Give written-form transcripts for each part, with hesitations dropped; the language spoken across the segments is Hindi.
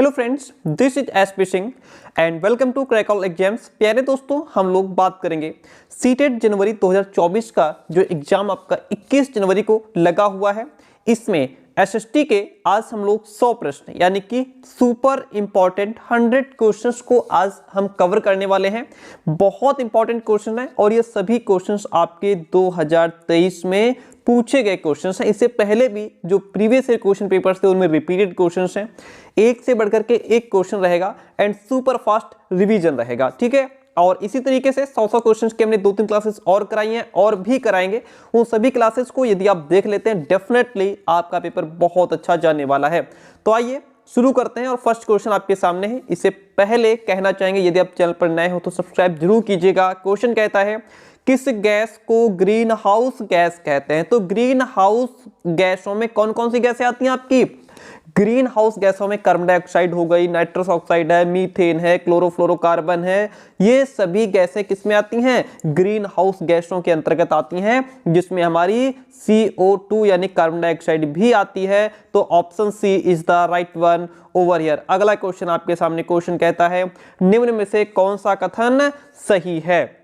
Hello friends, this is S P Singh and welcome to crack all exams. प्यारे दोस्तों, हम लोग बात करेंगे सीटेट जनवरी 2024 का जो एग्जाम आपका 21 जनवरी को लगा हुआ है। इसमें एसएसटी के आज हम लोग 100 प्रश्न यानी कि सुपर इंपॉर्टेंट 100 क्वेश्चंस को आज हम कवर करने वाले हैं। बहुत इंपॉर्टेंट क्वेश्चन है और ये सभी क्वेश्चंस आपके 2023 में पूछे गए क्वेश्चंस हैं। इससे पहले भी जो प्रीवियस ईयर क्वेश्चन पेपर्स थे उनमें रिपीटेड क्वेश्चंस हैं। एक से बढ़कर के एक क्वेश्चन रहेगा एंड सुपर फास्ट रिवीजन रहेगा, ठीक है। और इसी तरीके से 100 क्वेश्चंस की हमने 2-3 क्लासेस और कराई हैं और भी कराएंगे। उन सभी क्लासेस को यदि आप देख लेते हैं डेफिनेटली आपका पेपर बहुत अच्छा जाने वाला है। तो आइए शुरू करते हैं और फर्स्ट क्वेश्चन आपके सामने है। इससे पहले कहना चाहेंगे यदि आप चैनल पर नए हो तो सब्सक्राइब जरूर कीजिएगा। क्वेश्चन कहता है किस गैस को ग्रीन हाउस गैस कहते हैं। तो ग्रीन हाउस गैसों में कौन कौन सी गैसें आती हैं आपकी? ग्रीन हाउस गैसों में कार्बन डाइऑक्साइड हो गई, नाइट्रस ऑक्साइड है, मीथेन है, क्लोरोफ्लोरोकार्बन है। ये सभी गैसें किसमें आती हैं? ग्रीन हाउस गैसों के अंतर्गत आती हैं, जिसमें हमारी CO2 यानी कार्बन डाइऑक्साइड भी आती है। तो option C is the right one over here. अगला क्वेश्चन आपके सामने क्वेश्चन कहता है निम्न में से कौन सा कथन सही है?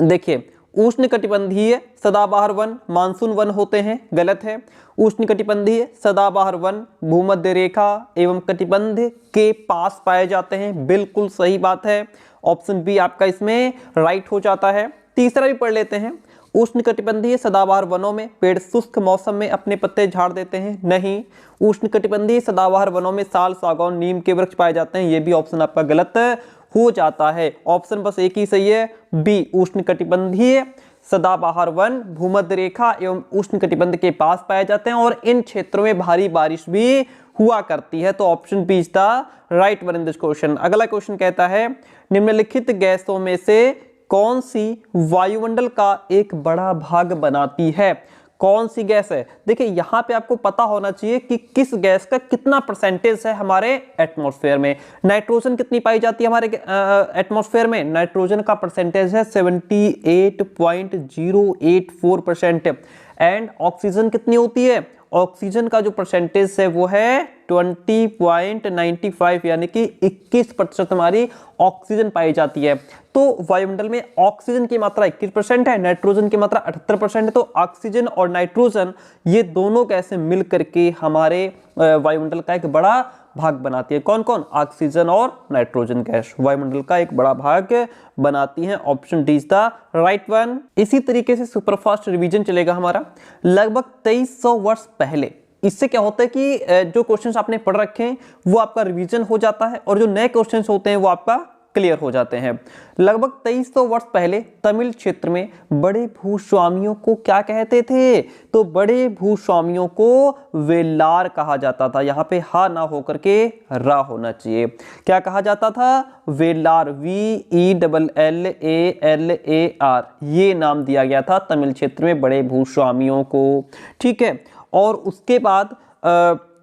देखिए, उष्णकटिबंधीय सदाबहार वन मानसून वन होते हैं, गलत है। उष्णकटिबंधीय सदाबहार वन भूमध्य रेखा एवं कटिबंध के पास पाए जाते हैं, बिल्कुल सही बात है। ऑप्शन बी आपका इसमें राइट हो जाता है। तीसरा भी पढ़ लेते हैं। उष्णकटिबंधीय सदाबहार वनों में पेड़ शुष्क मौसम में अपने पत्ते झाड़ देते हैं, नहीं। उष्णकटिबंधीय सदाबहार वनों में साल, सागौन, नीम के वृक्ष पाए जाते हैं, यह भी ऑप्शन आपका गलत हो जाता है। ऑप्शन बस एक ही सही है, बी। उष्णकटिबंधीय सदाबहार वन भूमध्य रेखा एवं उष्णकटिबंध के पास पाए जाते हैं और इन क्षेत्रों में भारी बारिश भी हुआ करती है। तो option B is the right one in this question. अगला क्वेश्चन कहता है निम्नलिखित गैसों में से कौन सी वायुमंडल का एक बड़ा भाग बनाती है? कौन सी गैस है? देखिए, यहां पे आपको पता होना चाहिए कि किस गैस का कितना परसेंटेज है हमारे एटमॉस्फेयर में। नाइट्रोजन कितनी पाई जाती है हमारे एटमॉस्फेयर में? नाइट्रोजन का परसेंटेज है 78.084% एंड ऑक्सीजन कितनी होती है? ऑक्सीजन का जो परसेंटेज है वो है 20.95 यानी कि 21% हमारी ऑक्सीजन पाई जाती है। तो वायुमंडल में ऑक्सीजन की मात्रा 21% है, नाइट्रोजन की मात्रा 78% है। तो ऑक्सीजन और नाइट्रोजन ये दोनों गैसें मिल करके हमारे वायुमंडल का एक बड़ा भाग बनाती है। कौन कौन? ऑक्सीजन और नाइट्रोजन गैस वायुमंडल का एक बड़ा भाग बनाती हैं। Option D is the right one. इसी तरीके से सुपरफास्ट रिवीजन चलेगा हमारा लगभग 2300 वर्ष पहले। इससे क्या होता है कि जो क्वेश्चंस आपने पढ़ रखे हैं वो आपका रिवीजन हो जाता है और जो नए क्वेश्चंस होते हैं वो आपका क्लियर हो जाते हैं। लगभग 2300 वर्ष पहले तमिल क्षेत्र में बड़े भूस्वामियों को क्या कहते थे? तो बड़े भूस्वामियों को वेलार कहा जाता था। यहाँ पे हा ना होकर के रा होना चाहिए। क्या कहा जाता था? वेलार, VELLALAR, ये नाम दिया गया था तमिल क्षेत्र में बड़े भूस्वामियों को, ठीक है। और उसके बाद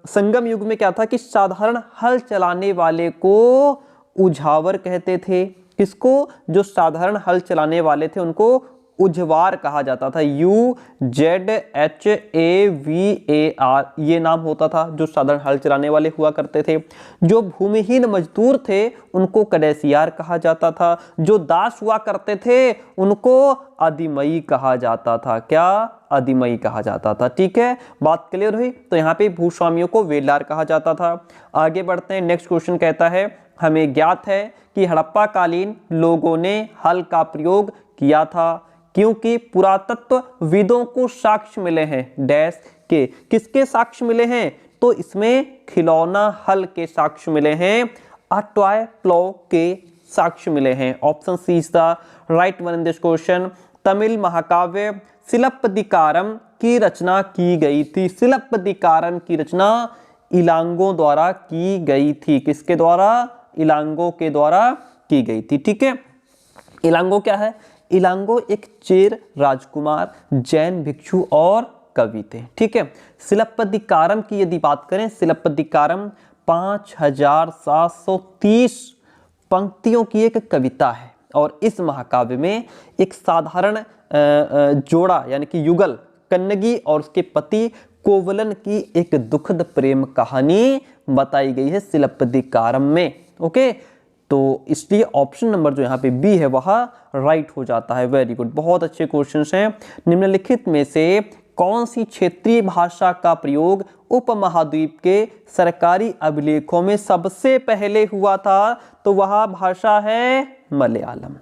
संगम युग में क्या था कि साधारण हल चलाने वाले को उझावर कहते थे। किसको? जो साधारण हल चलाने वाले थे उनको उझवार कहा जाता था। UZHAVAR ये नाम होता था जो साधारण हल चलाने वाले हुआ करते थे। जो भूमिहीन मजदूर थे उनको कडेसियार कहा जाता था। जो दास हुआ करते थे उनको आदिमयी कहा जाता था। क्या? आदिमयी कहा जाता था, ठीक है। बात क्लियर हुई? तो यहाँ पे भूस्वामियों को वेलार कहा जाता था। आगे बढ़ते हैं। नेक्स्ट क्वेश्चन कहता है हमें ज्ञात है कि हड़प्पा कालीन लोगों ने हल का प्रयोग किया था क्योंकि पुरातत्वविदों को साक्ष्य मिले हैं डैश के। किसके साक्ष्य मिले हैं? तो इसमें खिलौना हल के साक्ष्य मिले हैं, अ टॉय प्लो के साक्ष्य मिले हैं। Option C is the right one in this question. Tamil महाकाव्य सिलप्पदिकारम की रचना की गई थी। सिलप्पदिकारम की रचना इलांगों द्वारा की गई थी। किसके द्वारा? इलांगों के द्वारा की गई थी, ठीक है। इलांगो क्या है? इलांगो एक चेर राजकुमार, जैन भिक्षु और कवि थे, ठीक है। सिलप्पदिकारम की यदि बात करें, सिलप्पदिकारम 5730 पंक्तियों की एक कविता है और इस महाकाव्य में एक साधारण जोड़ा यानी कि युगल कन्नगी और उसके पति कोवलन की एक दुखद प्रेम कहानी बताई गई है सिलप्पदिकारम में। ओके, तो इसलिए ऑप्शन नंबर जो यहाँ पे बी है वह राइट हो जाता है। वेरी गुड, बहुत अच्छे क्वेश्चंस हैं। निम्नलिखित में से कौन सी क्षेत्रीय भाषा का प्रयोग उपमहाद्वीप के सरकारी अभिलेखों में सबसे पहले हुआ था? तो वह भाषा है मलयालम।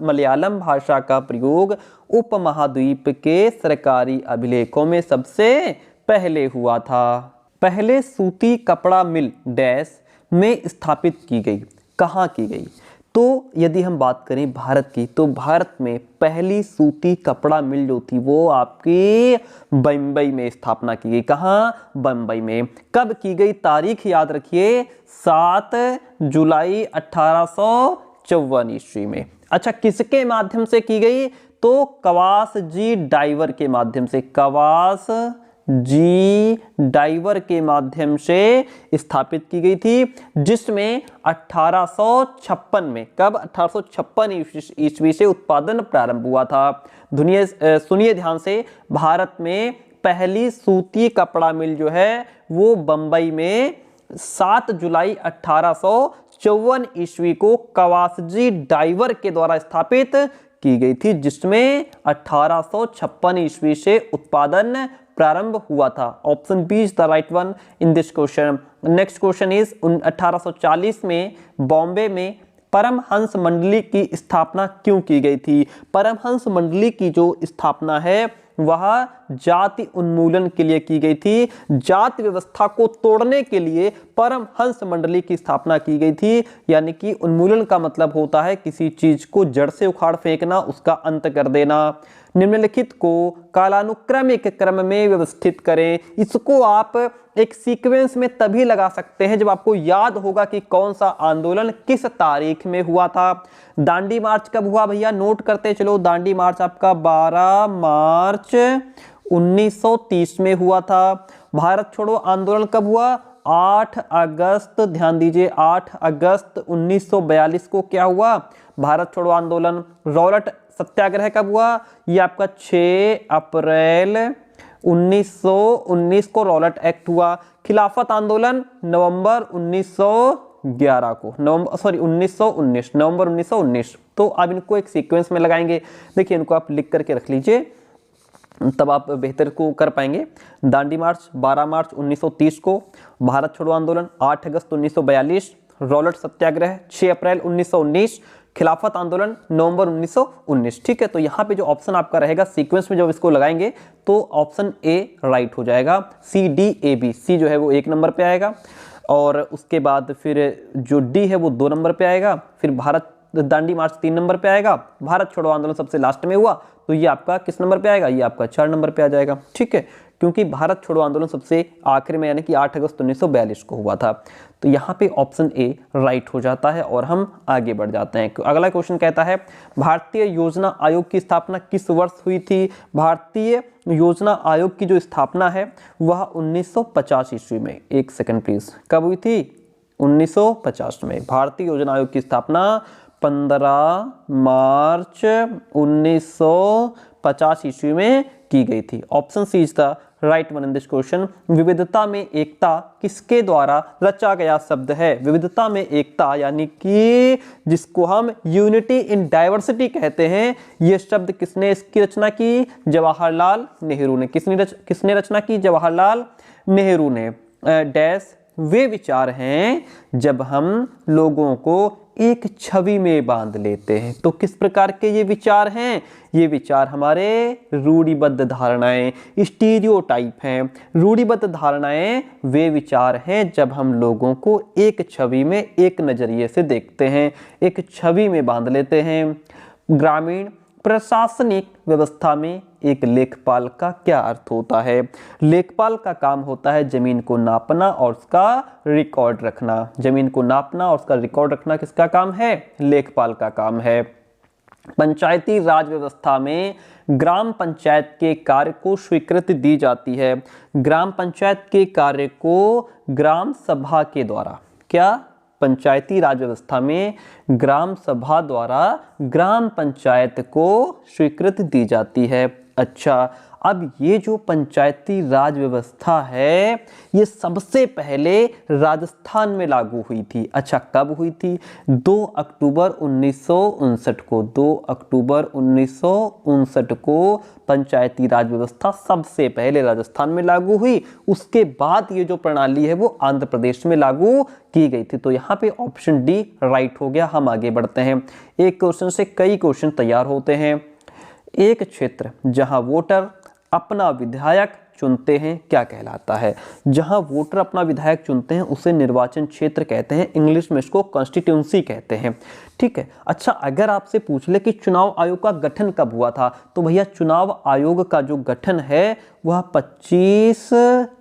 मलयालम भाषा का प्रयोग उपमहाद्वीप के सरकारी अभिलेखों में सबसे पहले हुआ था। पहले सूती कपड़ा मिल डैश में स्थापित की गई, कहाँ की गई? तो यदि हम बात करें भारत की, तो भारत में पहली सूती कपड़ा मिल जो थी वो आपकी बम्बई में स्थापना की गई। कहाँ? बम्बई में। कब की गई? तारीख याद रखिए, 7 जुलाई 1854 ईस्वी में। अच्छा, किसके माध्यम से की गई? तो कवास जी डाइवर के माध्यम से, कवास जी डाइवर के माध्यम से स्थापित की गई थी, जिसमें 1856 में, कब? 1856 ईस्वी से उत्पादन प्रारंभ हुआ था। सुनिए ध्यान से, भारत में पहली सूती कपड़ा मिल जो है वो बंबई में 7 जुलाई 1854 ईस्वी को कवासजी डाइवर के द्वारा स्थापित की गई थी, जिसमें 1856 ईस्वी से उत्पादन प्रारंभ हुआ था। Option B is the right one in this question. Next question is 1840 में बॉम्बे में परमहंस मंडली की स्थापना क्यों की गई थी? परमहंस मंडली की जो स्थापना है वह जाति उन्मूलन के लिए की गई थी। जाति व्यवस्था को तोड़ने के लिए परमहंस मंडली की स्थापना की गई थी। यानी कि उन्मूलन का मतलब होता है किसी चीज को जड़ से उखाड़ फेंकना, उसका अंत कर देना। निम्नलिखित को कालानुक्रमिक क्रम में व्यवस्थित करें। इसको आप एक सीक्वेंस में तभी लगा सकते हैं जब आपको याद होगा कि कौन सा आंदोलन किस तारीख में हुआ था। दांडी मार्च कब हुआ भैया? नोट करते चलो। दांडी मार्च आपका 12 मार्च 1930 में हुआ था। भारत छोड़ो आंदोलन कब हुआ? 8 अगस्त, ध्यान दीजिए, 8 अगस्त 1942 को क्या हुआ? भारत छोड़ो आंदोलन। रॉलेट सत्याग्रह कब हुआ? ये आपका 6 अप्रैल 1919 को रॉलेट एक्ट हुआ। खिलाफत आंदोलन नवंबर 1911 को, नवंबर 1919। तो अब इनको एक सीक्वेंस में लगाएंगे। देखिए, इनको आप लिख करके रख लीजिए, तब आप बेहतर को कर पाएंगे। दांडी मार्च 12 मार्च 1930 को, भारत छोड़ो आंदोलन 8 अगस्त 1942, रॉलेट सत्याग्रह 6 अप्रैल 1919, खिलाफत आंदोलन नवंबर 1919। ठीक है, तो यहाँ पे जो ऑप्शन आपका रहेगा सीक्वेंस में जब इसको लगाएंगे तो ऑप्शन ए राइट हो जाएगा। सी डी ए बी, सी जो है वो 1 नंबर पे आएगा, और उसके बाद फिर जो डी है वो 2 नंबर पे आएगा, फिर भारत दांडी मार्च 3 नंबर पे आएगा, भारत छोड़ो आंदोलन सबसे लास्ट में हुआ तो ये आपका किस नंबर पे आएगा? ये आपका 4 नंबर पे आ जाएगा। ठीक है, क्योंकि भारत छोड़ो आंदोलन सबसे आखिर में यानी कि 8 अगस्त 1942 को हुआ था। तो यहाँ पे ऑप्शन ए राइट हो जाता है और हम आगे बढ़ जाते हैं। अगला क्वेश्चन कहता है, भारतीय योजना आयोग की स्थापना किस वर्ष हुई थी? भारतीय योजना आयोग की जो स्थापना है वह 1950 ईस्वी में। एक सेकंड प्लीज, कब हुई थी? 1950 में। भारतीय योजना आयोग की स्थापना 15 मार्च 1950 ईस्वी में की गई थी। Option C is the right one in this question. विविधता में एकता किसके द्वारा रचा गया शब्द है? विविधता में एकता यानी कि जिसको हम यूनिटी इन डाइवर्सिटी कहते हैं, यह शब्द किसने इसकी रचना की? जवाहरलाल नेहरू ने। किसने रचना की? जवाहरलाल नेहरू ने। डैश वे विचार हैं जब हम लोगों को एक छवि में बांध लेते हैं। तो किस प्रकार के ये विचार हैं? ये विचार हमारे रूढ़िबद्ध धारणाएं, स्टीरियोटाइप हैं। रूढ़िबद्ध धारणाएं वे विचार हैं जब हम लोगों को एक छवि में, एक नजरिए से देखते हैं, एक छवि में बांध लेते हैं। ग्रामीण प्रशासनिक व्यवस्था में एक लेखपाल का क्या अर्थ होता है? लेखपाल का काम होता है जमीन को नापना और उसका रिकॉर्ड रखना। जमीन को नापना और उसका रिकॉर्ड रखना किसका काम है? लेखपाल का काम है। पंचायती राज व्यवस्था में ग्राम पंचायत के कार्य को स्वीकृति दी जाती है। ग्राम पंचायत के कार्य को ग्राम सभा के द्वारा, क्या? पंचायती राज व्यवस्था में ग्राम सभा द्वारा ग्राम पंचायत को स्वीकृति दी जाती है। अच्छा, अब ये जो पंचायती राज व्यवस्था है ये सबसे पहले राजस्थान में लागू हुई थी। अच्छा, कब हुई थी? 2 अक्टूबर 1959 को। 2 अक्टूबर 1959 को पंचायती राज व्यवस्था सबसे पहले राजस्थान में लागू हुई। उसके बाद ये जो प्रणाली है वो आंध्र प्रदेश में लागू की गई थी। तो यहाँ पे ऑप्शन डी राइट हो गया। हम आगे बढ़ते हैं। एक क्वेश्चन से कई क्वेश्चन तैयार होते हैं। एक क्षेत्र जहां वोटर अपना विधायक चुनते हैं क्या कहलाता है? जहां वोटर अपना विधायक चुनते हैं उसे निर्वाचन क्षेत्र कहते हैं। इंग्लिश में इसको कॉन्स्टिट्यूंसी कहते हैं। ठीक है। अच्छा, अगर आपसे पूछ ले कि चुनाव आयोग का गठन कब हुआ था, तो भैया चुनाव आयोग का जो गठन है वह 25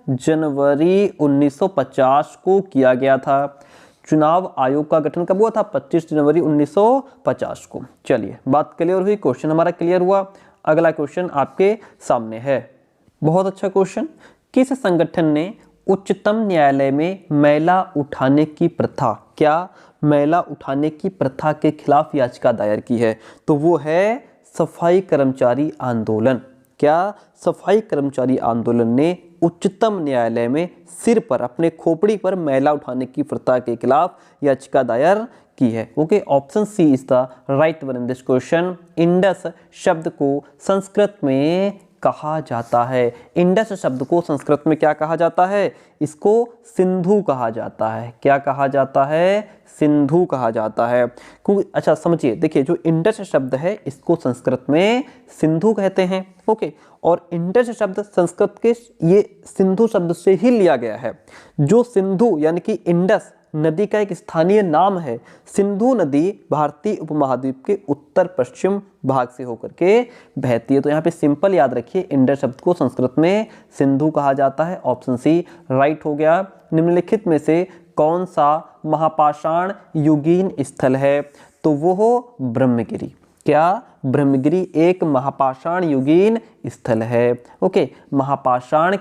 जनवरी 1950 को किया गया था। चुनाव आयोग का गठन कब हुआ था? 25 जनवरी 1950 को। चलिए, बात क्लियर हुई, क्वेश्चन हमारा क्लियर हुआ। अगला क्वेश्चन आपके सामने है, बहुत अच्छा क्वेश्चन। किस संगठन ने उच्चतम न्यायालय में मैला उठाने की प्रथा, क्या मैला उठाने की प्रथा के खिलाफ याचिका दायर की है? तो वो है सफाई कर्मचारी आंदोलन। क्या सफाई कर्मचारी आंदोलन ने उच्चतम न्यायालय में सिर पर, अपने खोपड़ी पर मैला उठाने की प्रथा के खिलाफ याचिका दायर की है? Okay, option C is the right one in this question. Indus शब्द को संस्कृत में कहा जाता है। इंडस शब्द को संस्कृत में क्या कहा जाता है? इसको सिंधु कहा जाता है। क्या कहा जाता है? सिंधु कहा जाता है। अच्छा समझिए, देखिए जो इंडस शब्द है इसको संस्कृत में सिंधु कहते हैं। ओके, और इंडस शब्द संस्कृत के ये सिंधु शब्द से ही लिया गया है। जो सिंधु यानी कि इंडस नदी का एक स्थानीय नाम है। सिंधु नदी भारतीय उपमहाद्वीप के उत्तर पश्चिम भाग से होकर के बहती है। तो यहाँ पे सिंपल याद रखिए, इंडस शब्द को संस्कृत में सिंधु कहा जाता है। ऑप्शन सी राइट हो गया। निम्नलिखित में से कौन सा महापाषाण युगीन स्थल है? तो वो हो ब्रह्मगिरी। क्या ब्रह्मगिरी एक महापाषाण युगीन स्थल है? ओके, महापाषाण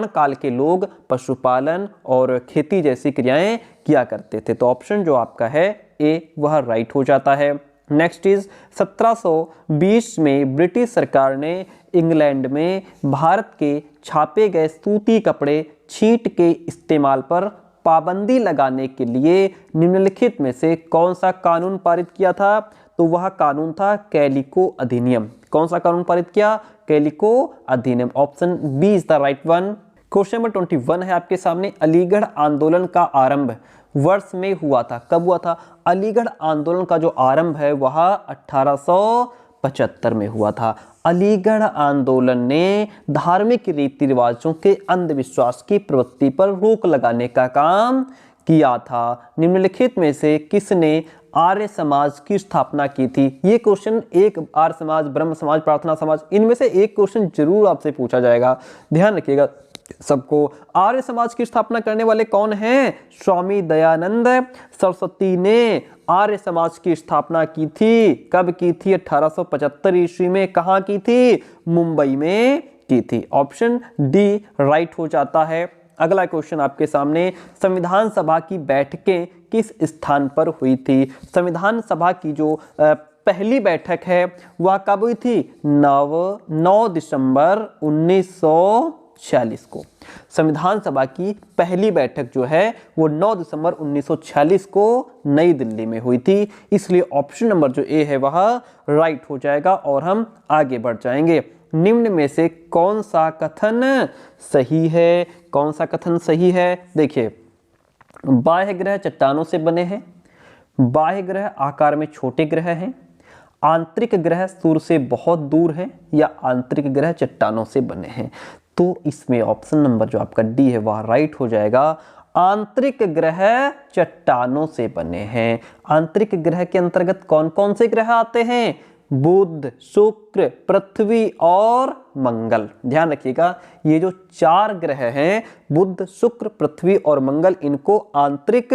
काल के लोग पशुपालन और खेती जैसी क्रियाएं किया करते थे। तो ऑप्शन जो आपका है ए वह राइट हो जाता है। नेक्स्ट इज 1720 में ब्रिटिश सरकार ने इंग्लैंड में भारत के छापे गए सूती कपड़े छींट के इस्तेमाल पर पाबंदी लगाने के लिए निम्नलिखित में से कौन सा कानून पारित किया था? तो वह कानून था कैलिको अधिनियम। कौन सा कानून पारित किया? कैलिको अधिनियम। Option B is the right one. Question number 21 है आपके सामने। अलीगढ़ आंदोलन का आरंभ वर्ष में हुआ था, कब हुआ था? अलीगढ़ आंदोलन का जो आरंभ है वह 1875 में हुआ था। अलीगढ़ आंदोलन ने धार्मिक रीति रिवाजों के अंधविश्वास की प्रवृत्ति पर रोक लगाने का काम किया था। निम्नलिखित में से किसने आर्य समाज की स्थापना की थी? ये क्वेश्चन एक आर्य समाज, ब्रह्म समाज, प्रार्थना समाज, इनमें से एक क्वेश्चन जरूर आपसे पूछा जाएगा, ध्यान रखिएगा सबको। आर्य समाज की स्थापना करने वाले कौन हैं? स्वामी दयानंद सरस्वती ने आर्य समाज की स्थापना की थी। कब की थी? 1875 ईस्वी में। कहाँ की थी? मुंबई में की थी। ऑप्शन डी राइट हो जाता है। अगला क्वेश्चन आपके सामने, संविधान सभा की बैठकें किस स्थान पर हुई थी? संविधान सभा की जो पहली बैठक है वह कब हुई थी? 9 दिसंबर 1946 को। संविधान सभा की पहली बैठक जो है वो 9 दिसंबर 1946 को नई दिल्ली में हुई थी। इसलिए ऑप्शन नंबर जो ए है वह राइट हो जाएगा और हम आगे बढ़ जाएंगे। निम्न में से कौन सा कथन सही है? कौन सा कथन सही है? देखिए, बाह्य ग्रह चट्टानों से बने हैं, बाह्य ग्रह आकार में छोटे ग्रह हैं, आंतरिक ग्रह सूर्य से बहुत दूर हैं, या आंतरिक ग्रह चट्टानों से बने हैं। तो इसमें ऑप्शन नंबर जो आपका डी है वह राइट हो जाएगा। आंतरिक ग्रह चट्टानों से बने हैं। आंतरिक ग्रह के अंतर्गत कौन कौन से ग्रह आते हैं? बुध, शुक्र, पृथ्वी और मंगल। ध्यान रखिएगा, ये जो 4 ग्रह हैं, बुध, शुक्र, पृथ्वी और मंगल, इनको आंतरिक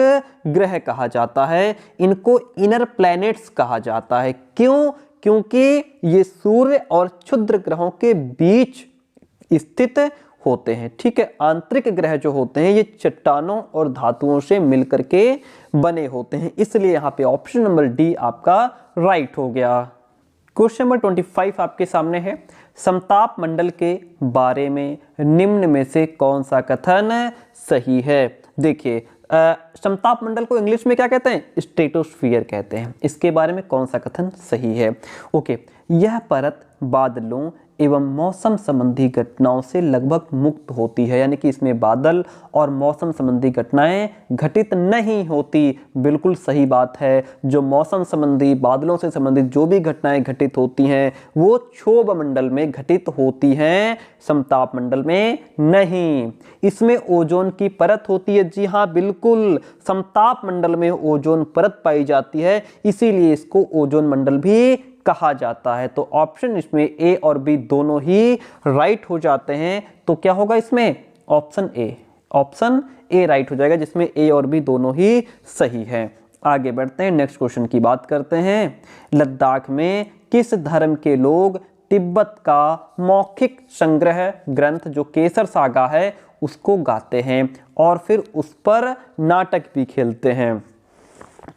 ग्रह कहा जाता है। इनको इनर प्लैनेट्स कहा जाता है। क्यों? क्योंकि ये सूर्य और क्षुद्र ग्रहों के बीच स्थित होते हैं। ठीक है, आंतरिक ग्रह जो होते हैं ये चट्टानों और धातुओं से मिलकर के बने होते हैं। इसलिए यहाँ पे ऑप्शन नंबर डी आपका राइट हो गया। क्वेश्चन नंबर 25 आपके सामने है, समताप मंडल के बारे में निम्न में से कौन सा कथन सही है। देखिए समताप मंडल को इंग्लिश में क्या कहते हैं, स्ट्रेटोस्फीयर कहते हैं। इसके बारे में कौन सा कथन सही है। ओके, यह परत बादलों एवं मौसम संबंधी घटनाओं से लगभग मुक्त होती है, यानी कि इसमें बादल और मौसम संबंधी घटनाएं घटित नहीं होती। बिल्कुल सही बात है, जो मौसम संबंधी बादलों से संबंधित जो भी घटनाएं घटित होती हैं वो क्षोभ मंडल में घटित होती हैं, समताप मंडल में नहीं। इसमें ओजोन की परत होती है, जी हाँ बिल्कुल, समताप मंडल में ओजोन परत पाई जाती है, इसीलिए इसको ओजोन मंडल भी कहा जाता है। तो ऑप्शन इसमें ए और बी दोनों ही राइट हो जाते हैं। तो क्या होगा इसमें, ऑप्शन ए राइट हो जाएगा, जिसमें ए और बी दोनों ही सही है। आगे बढ़ते हैं, नेक्स्ट क्वेश्चन की बात करते हैं। लद्दाख में किस धर्म के लोग तिब्बत का मौखिक संग्रह ग्रंथ जो केसर सागा है उसको गाते हैं और फिर उस पर नाटक भी खेलते हैं।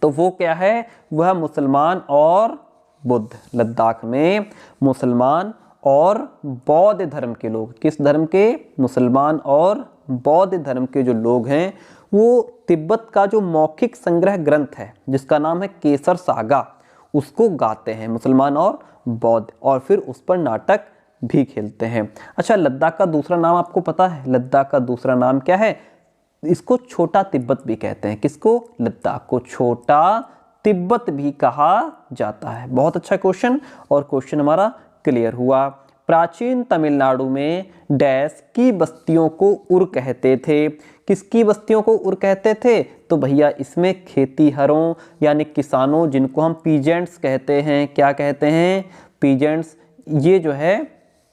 तो वो क्या है, वह मुसलमान और बुद्ध। लद्दाख में मुसलमान और बौद्ध धर्म के लोग, किस धर्म के, मुसलमान और बौद्ध धर्म के जो लोग हैं वो तिब्बत का जो मौखिक संग्रह ग्रंथ है जिसका नाम है केसर सागा उसको गाते हैं, मुसलमान और बौद्ध, और फिर उस पर नाटक भी खेलते हैं। अच्छा, लद्दाख का दूसरा नाम आपको पता है, लद्दाख का दूसरा नाम क्या है, इसको छोटा तिब्बत भी कहते हैं। किसको, लद्दाख को छोटा तिब्बत भी कहा जाता है। बहुत अच्छा क्वेश्चन, और क्वेश्चन हमारा क्लियर हुआ। प्राचीन तमिलनाडु में डैश की बस्तियों को उर कहते थे। किसकी बस्तियों को उर कहते थे, तो भैया इसमें खेतीहरों यानी किसानों, जिनको हम पीजेंट्स कहते हैं, क्या कहते हैं, पीजेंट्स। ये जो है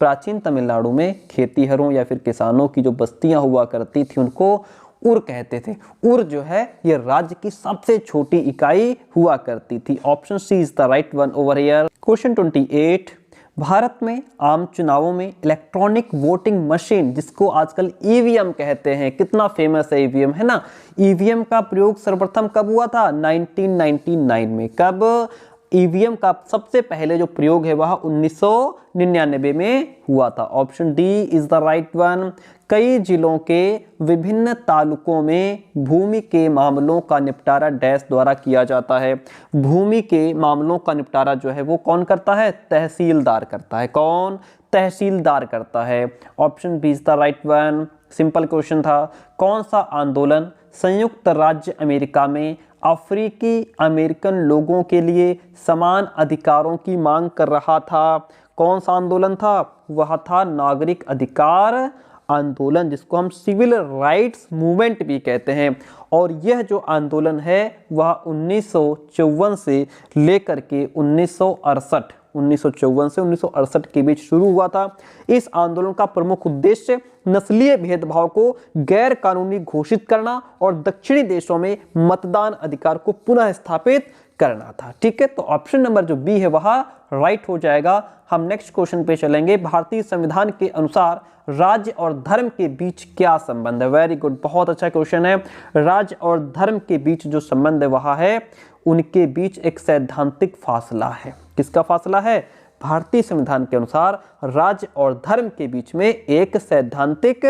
प्राचीन तमिलनाडु में खेतीहरों या फिर किसानों की जो बस्तियां हुआ करती थी उनको उर कहते थे। उर जो है ये राज्य की सबसे छोटी इकाई हुआ करती थी। Option C is the right one over here. Question 28, Bharat में आम चुनावों में इलेक्ट्रॉनिक वोटिंग मशीन जिसको आजकल ईवीएम कहते हैं, कितना फेमस है ईवीएम, है ना। ईवीएम का प्रयोग सर्वप्रथम कब हुआ था, 1999 में। कब, ईवीएम का सबसे पहले जो प्रयोग है वह 1999 में हुआ था। Option D is the right one. कई जिलों के विभिन्न तालुकों में भूमि के मामलों का निपटारा डैश द्वारा किया जाता है। भूमि के मामलों का निपटारा जो है वो कौन करता है, तहसीलदार करता है। कौन, तहसीलदार करता है। Option B is the right one. Simple question था। कौन सा आंदोलन संयुक्त राज्य अमेरिका में अफ्रीकी अमेरिकन लोगों के लिए समान अधिकारों की मांग कर रहा था। कौन सा आंदोलन था, वह था नागरिक अधिकार आंदोलन, जिसको हम सिविल राइट्स मूवमेंट भी कहते हैं। और यह जो आंदोलन है वह 1954 से लेकर के 1954 से 1968 के बीच शुरू हुआ था। इस आंदोलन का प्रमुख उद्देश्य नस्लीय भेदभाव को गैर कानूनी घोषित करना और दक्षिणी देशों में मतदान अधिकार को पुनः स्थापित करना था। ठीक है, तो ऑप्शन नंबर जो बी है वह राइट हो जाएगा। हम नेक्स्ट क्वेश्चन पे चलेंगे। भारतीय संविधान के अनुसार राज्य और धर्म के बीच क्या संबंध है। वेरी गुड, बहुत अच्छा क्वेश्चन है। राज्य और धर्म के बीच जो संबंध है वह है, उनके बीच एक सैद्धांतिक फासला है। किसका फासला है, भारतीय संविधान के अनुसार राज्य और धर्म के बीच में एक सैद्धांतिक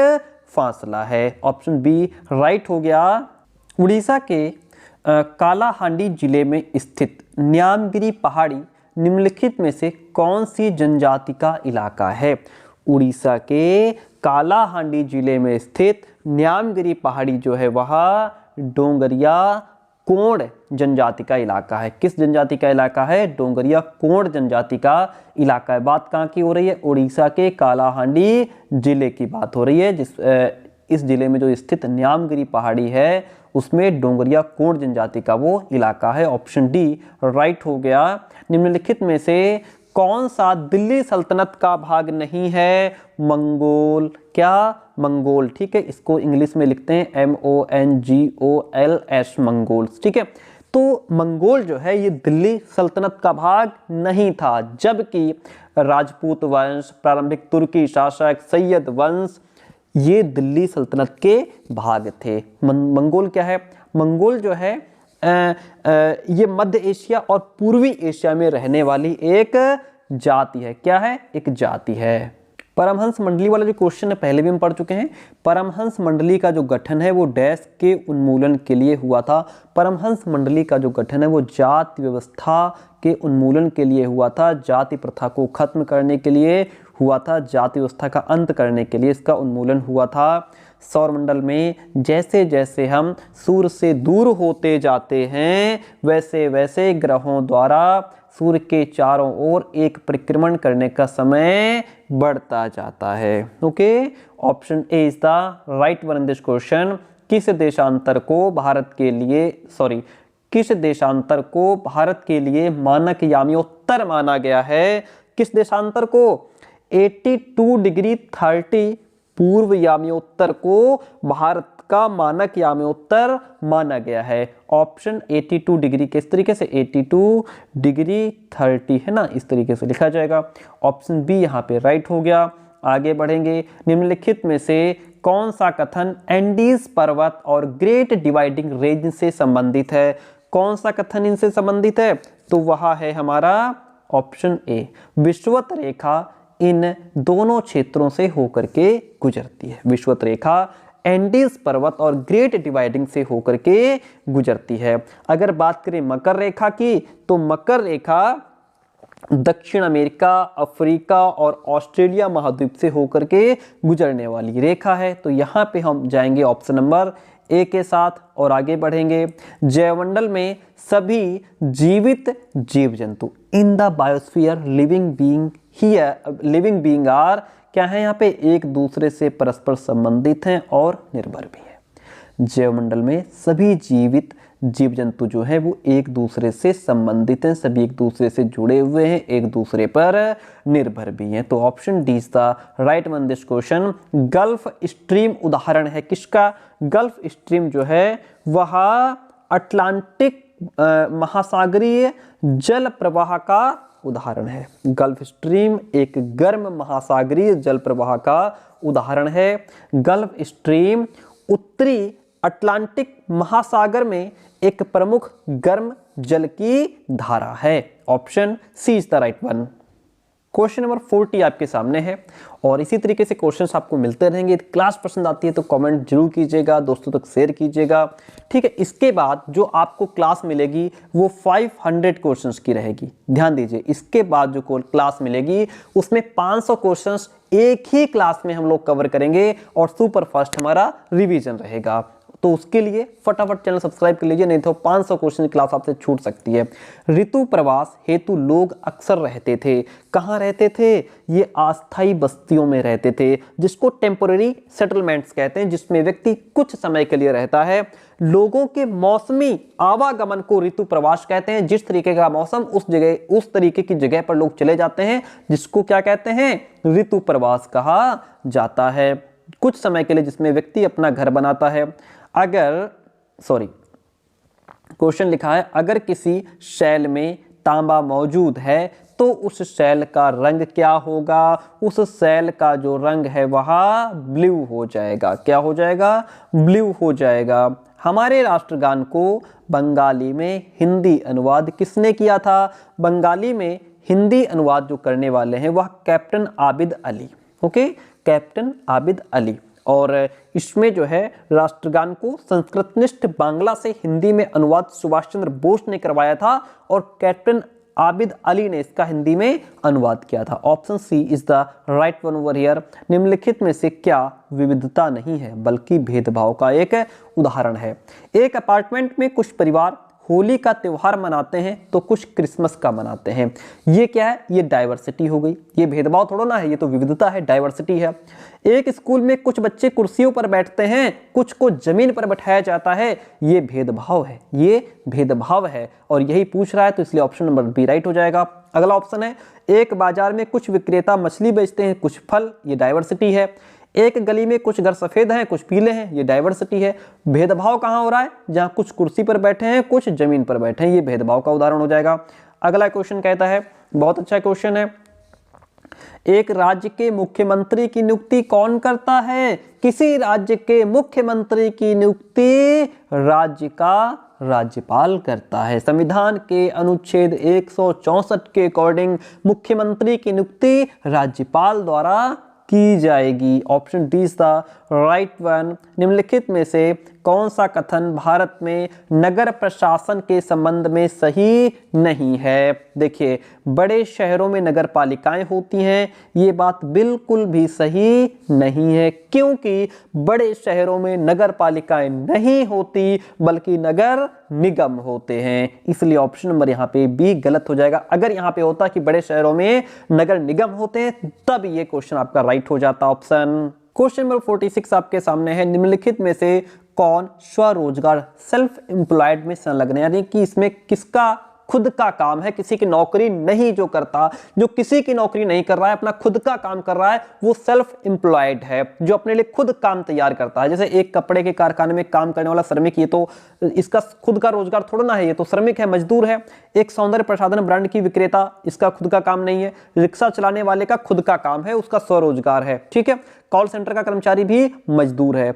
फासला है। ऑप्शन बी राइट हो गया। उड़ीसा के कालाहांडी जिले में स्थित न्यामगिरी पहाड़ी निम्नलिखित में से कौन सी जनजाति का इलाका है। उड़ीसा के कालाहांडी जिले में स्थित न्यामगिरी पहाड़ी जो है वह डोंगरिया कोंड जनजाति का इलाका है। किस जनजाति का इलाका है, डोंगरिया कोंड जनजाति का इलाका है। बात कहाँ की हो रही है, उड़ीसा के कालाहांडी जिले की बात हो रही है। इस जिले में जो स्थित न्यामगिरी पहाड़ी है उसमें डोंगरिया कोंड जनजाति का वो इलाका है। ऑप्शन डी राइट हो गया। निम्नलिखित में से कौन सा दिल्ली सल्तनत का भाग नहीं है, मंगोल। क्या, मंगोल। ठीक है, इसको इंग्लिश में लिखते हैं MONGOLS, मंगोल्स। ठीक है, तो मंगोल जो है ये दिल्ली सल्तनत का भाग नहीं था, जबकि राजपूत वंश, प्रारंभिक तुर्की शासक, सैयद वंश, ये दिल्ली सल्तनत के भाग थे। मंगोल क्या है, मंगोल जो है ये मध्य एशिया और पूर्वी एशिया में रहने वाली एक जाति है। क्या है? एक जाति है। परमहंस मंडली वाला जो क्वेश्चन है पहले भी हम पढ़ चुके हैं। परमहंस मंडली का जो गठन है वो डैश के उन्मूलन के लिए हुआ था। परमहंस मंडली का जो गठन है वो जाति व्यवस्था के उन्मूलन के लिए हुआ था, जाति प्रथा को खत्म करने के लिए हुआ था, जाति व्यवस्था का अंत करने के लिए इसका उन्मूलन हुआ था। सौरमंडल में जैसे जैसे हम सूर्य से दूर होते जाते हैं वैसे वैसे ग्रहों द्वारा सूर्य के चारों ओर एक परिक्रमण करने का समय बढ़ता जाता है। Okay, option A is the right one in this question. किस देशांतर को भारत के लिए मानक यामियोत्तर माना गया है? किस देशांतर को? 82 डिग्री 30 पूर्व यामियोत्तर को भारत का मानक यामियोत्तर माना गया है। ऑप्शन 82 डिग्री किस तरीके से? 82 डिग्री 30 है ना, इस तरीके से लिखा जाएगा। ऑप्शन बी यहाँ पे राइट हो गया। आगे बढ़ेंगे। निम्नलिखित में से कौन सा कथन एंडीज पर्वत और ग्रेट डिवाइडिंग रेंज से संबंधित है? कौन सा कथन इनसे संबंधित है? तो वह है हमारा ऑप्शन ए, विषुवत रेखा इन दोनों क्षेत्रों से होकर के गुजरती है। विषुवत रेखा एंडीज पर्वत और ग्रेट डिवाइडिंग से होकर के गुजरती है। अगर बात करें मकर रेखा की, तो मकर रेखा दक्षिण अमेरिका, अफ्रीका और ऑस्ट्रेलिया महाद्वीप से होकर के गुजरने वाली रेखा है। तो यहाँ पे हम जाएंगे ऑप्शन नंबर ए के साथ और आगे बढ़ेंगे। जैवमंडल में सभी जीवित जीव जंतु in the biosphere living being are क्या है? यहाँ पे एक दूसरे से परस्पर संबंधित हैं और निर्भर भी हैं। जैवमंडल में सभी जीवित जीव जंतु जो है वो एक दूसरे से संबंधित हैं, सभी एक दूसरे से जुड़े हुए हैं, एक दूसरे पर निर्भर भी हैं। तो option D is the right one this question. Gulf stream उदाहरण है किसका? गल्फ स्ट्रीम जो है वह अटलांटिक महासागरीय जल प्रवाह का उदाहरण है। गल्फ स्ट्रीम एक गर्म महासागरीय जल प्रवाह का उदाहरण है। गल्फ स्ट्रीम उत्तरी अटलांटिक महासागर में एक प्रमुख गर्म जल की धारा है। Option C is the right one. Question number 40 आपके सामने है और इसी तरीके से क्वेश्चंस आपको मिलते रहेंगे। क्लास पसंद आती है तो कमेंट जरूर कीजिएगा, दोस्तों तक शेयर कीजिएगा। ठीक है, इसके बाद जो आपको क्लास मिलेगी वो 500 क्वेश्चंस की रहेगी। ध्यान दीजिए, इसके बाद जो क्लास मिलेगी उसमें 500 क्वेश्चंस एक ही क्लास में हम लोग कवर करेंगे और सुपर फास्ट हमारा रिवीजन रहेगा। तो उसके लिए फटाफट चैनल सब्सक्राइब कर लीजिए, नहीं तो 500 क्वेश्चन की क्लास आपसे छूट सकती है। ऋतु प्रवास हेतु लोग अक्सर रहते थे। कहाँ रहते थे? ये अस्थायी बस्तियों में रहते थे, जिसको टेम्पोररी सेटलमेंट्स कहते हैं, जिसमें व्यक्ति कुछ समय के लिए रहता है। लोगों के मौसमी आवागमन को ऋतु प्रवास कहते हैं। जिस तरीके का मौसम उस तरीके की जगह पर लोग चले जाते हैं, जिसको क्या कहते हैं? ऋतु प्रवास कहा जाता है। कुछ समय के लिए जिसमें व्यक्ति अपना घर बनाता है। क्वेश्चन लिखा है, अगर किसी शैल में तांबा मौजूद है तो उस शैल का रंग क्या होगा? उस शैल का जो रंग है वह ब्लू हो जाएगा। क्या हो जाएगा? ब्लू हो जाएगा। हमारे राष्ट्रगान को बंगाली में हिंदी अनुवाद किसने किया था? बंगाली में हिंदी अनुवाद जो करने वाले हैं वह captain Abid Ali. Okay, captain Abid Ali. और इसमें जो है राष्ट्रगान को संस्कृतनिष्ठ बांग्ला से हिंदी में अनुवाद सुभाष चंद्र बोस ने करवाया था और कैप्टन आबिद अली ने इसका हिंदी में अनुवाद किया था। Option C is the right one over here. निम्नलिखित में से क्या विविधता नहीं है बल्कि भेदभाव का एक उदाहरण है? एक अपार्टमेंट में कुछ परिवार होली का त्योहार मनाते हैं तो कुछ क्रिसमस का मनाते हैं। ये क्या है? ये डाइवर्सिटी हो गई। ये भेदभाव थोड़ा ना है, ये तो विविधता है, डाइवर्सिटी है। एक स्कूल में कुछ बच्चे कुर्सियों पर बैठते हैं, कुछ को जमीन पर बैठाया जाता है। ये भेदभाव है, ये भेदभाव है और यही पूछ रहा है, तो इसलिए ऑप्शन नंबर बी राइट हो जाएगा। अगला ऑप्शन है, एक बाजार में कुछ विक्रेता मछली बेचते हैं, कुछ फल। ये डाइवर्सिटी है। एक गली में कुछ घर सफेद हैं, कुछ पीले हैं। ये डाइवर्सिटी है। भेदभाव कहाँ हो रहा है? जहां कुछ कुर्सी पर बैठे हैं, कुछ जमीन पर बैठे हैं। ये भेदभाव का उदाहरण हो जाएगा। अगला क्वेश्चन कहता है, बहुत अच्छा क्वेश्चन है, एक राज्य के मुख्यमंत्री की नियुक्ति कौन करता है? किसी राज्य के मुख्यमंत्री की नियुक्ति राज्य का राज्यपाल करता है। संविधान के अनुच्छेद 164 के अकॉर्डिंग मुख्यमंत्री की नियुक्ति राज्यपाल द्वारा की जाएगी। Option D is the right one. निम्नलिखित में से कौन सा कथन भारत में नगर प्रशासन के संबंध में सही नहीं है? देखिए, बड़े शहरों में नगर पालिकाएं होती हैं, ये बात बिल्कुल भी सही नहीं है, क्योंकि बड़े शहरों में नगर पालिकाएं नहीं होती बल्कि नगर निगम होते हैं। इसलिए ऑप्शन नंबर यहाँ पे बी गलत हो जाएगा। अगर यहाँ पे होता कि बड़े शहरों में नगर निगम होते हैं तब ये क्वेश्चन आपका राइट हो जाता ऑप्शन। क्वेश्चन नंबर 46 आपके सामने है। निम्नलिखित में से कौन स्वरोजगार सेल्फ एम्प्लॉयड में संलग्न है? यानी कि इसमें किसका खुद का काम है, किसी की नौकरी नहीं जो करता, जो किसी की नौकरी नहीं कर रहा है, अपना खुद का काम कर रहा है, वो सेल्फ एम्प्लॉयड है, जो अपने लिए खुद काम तैयार करता है। जैसे एक कपड़े के कारखाने में काम करने वाला श्रमिक, ये तो इसका खुद का रोजगार थोड़ा ना है, ये तो श्रमिक है, मजदूर है। एक सौंदर्य प्रसाधन ब्रांड की विक्रेता, इसका खुद का काम नहीं है। रिक्शा चलाने वाले का खुद का काम है, उसका स्वरोजगार है, ठीक है। कॉल सेंटर का कर्मचारी भी मजदूर है,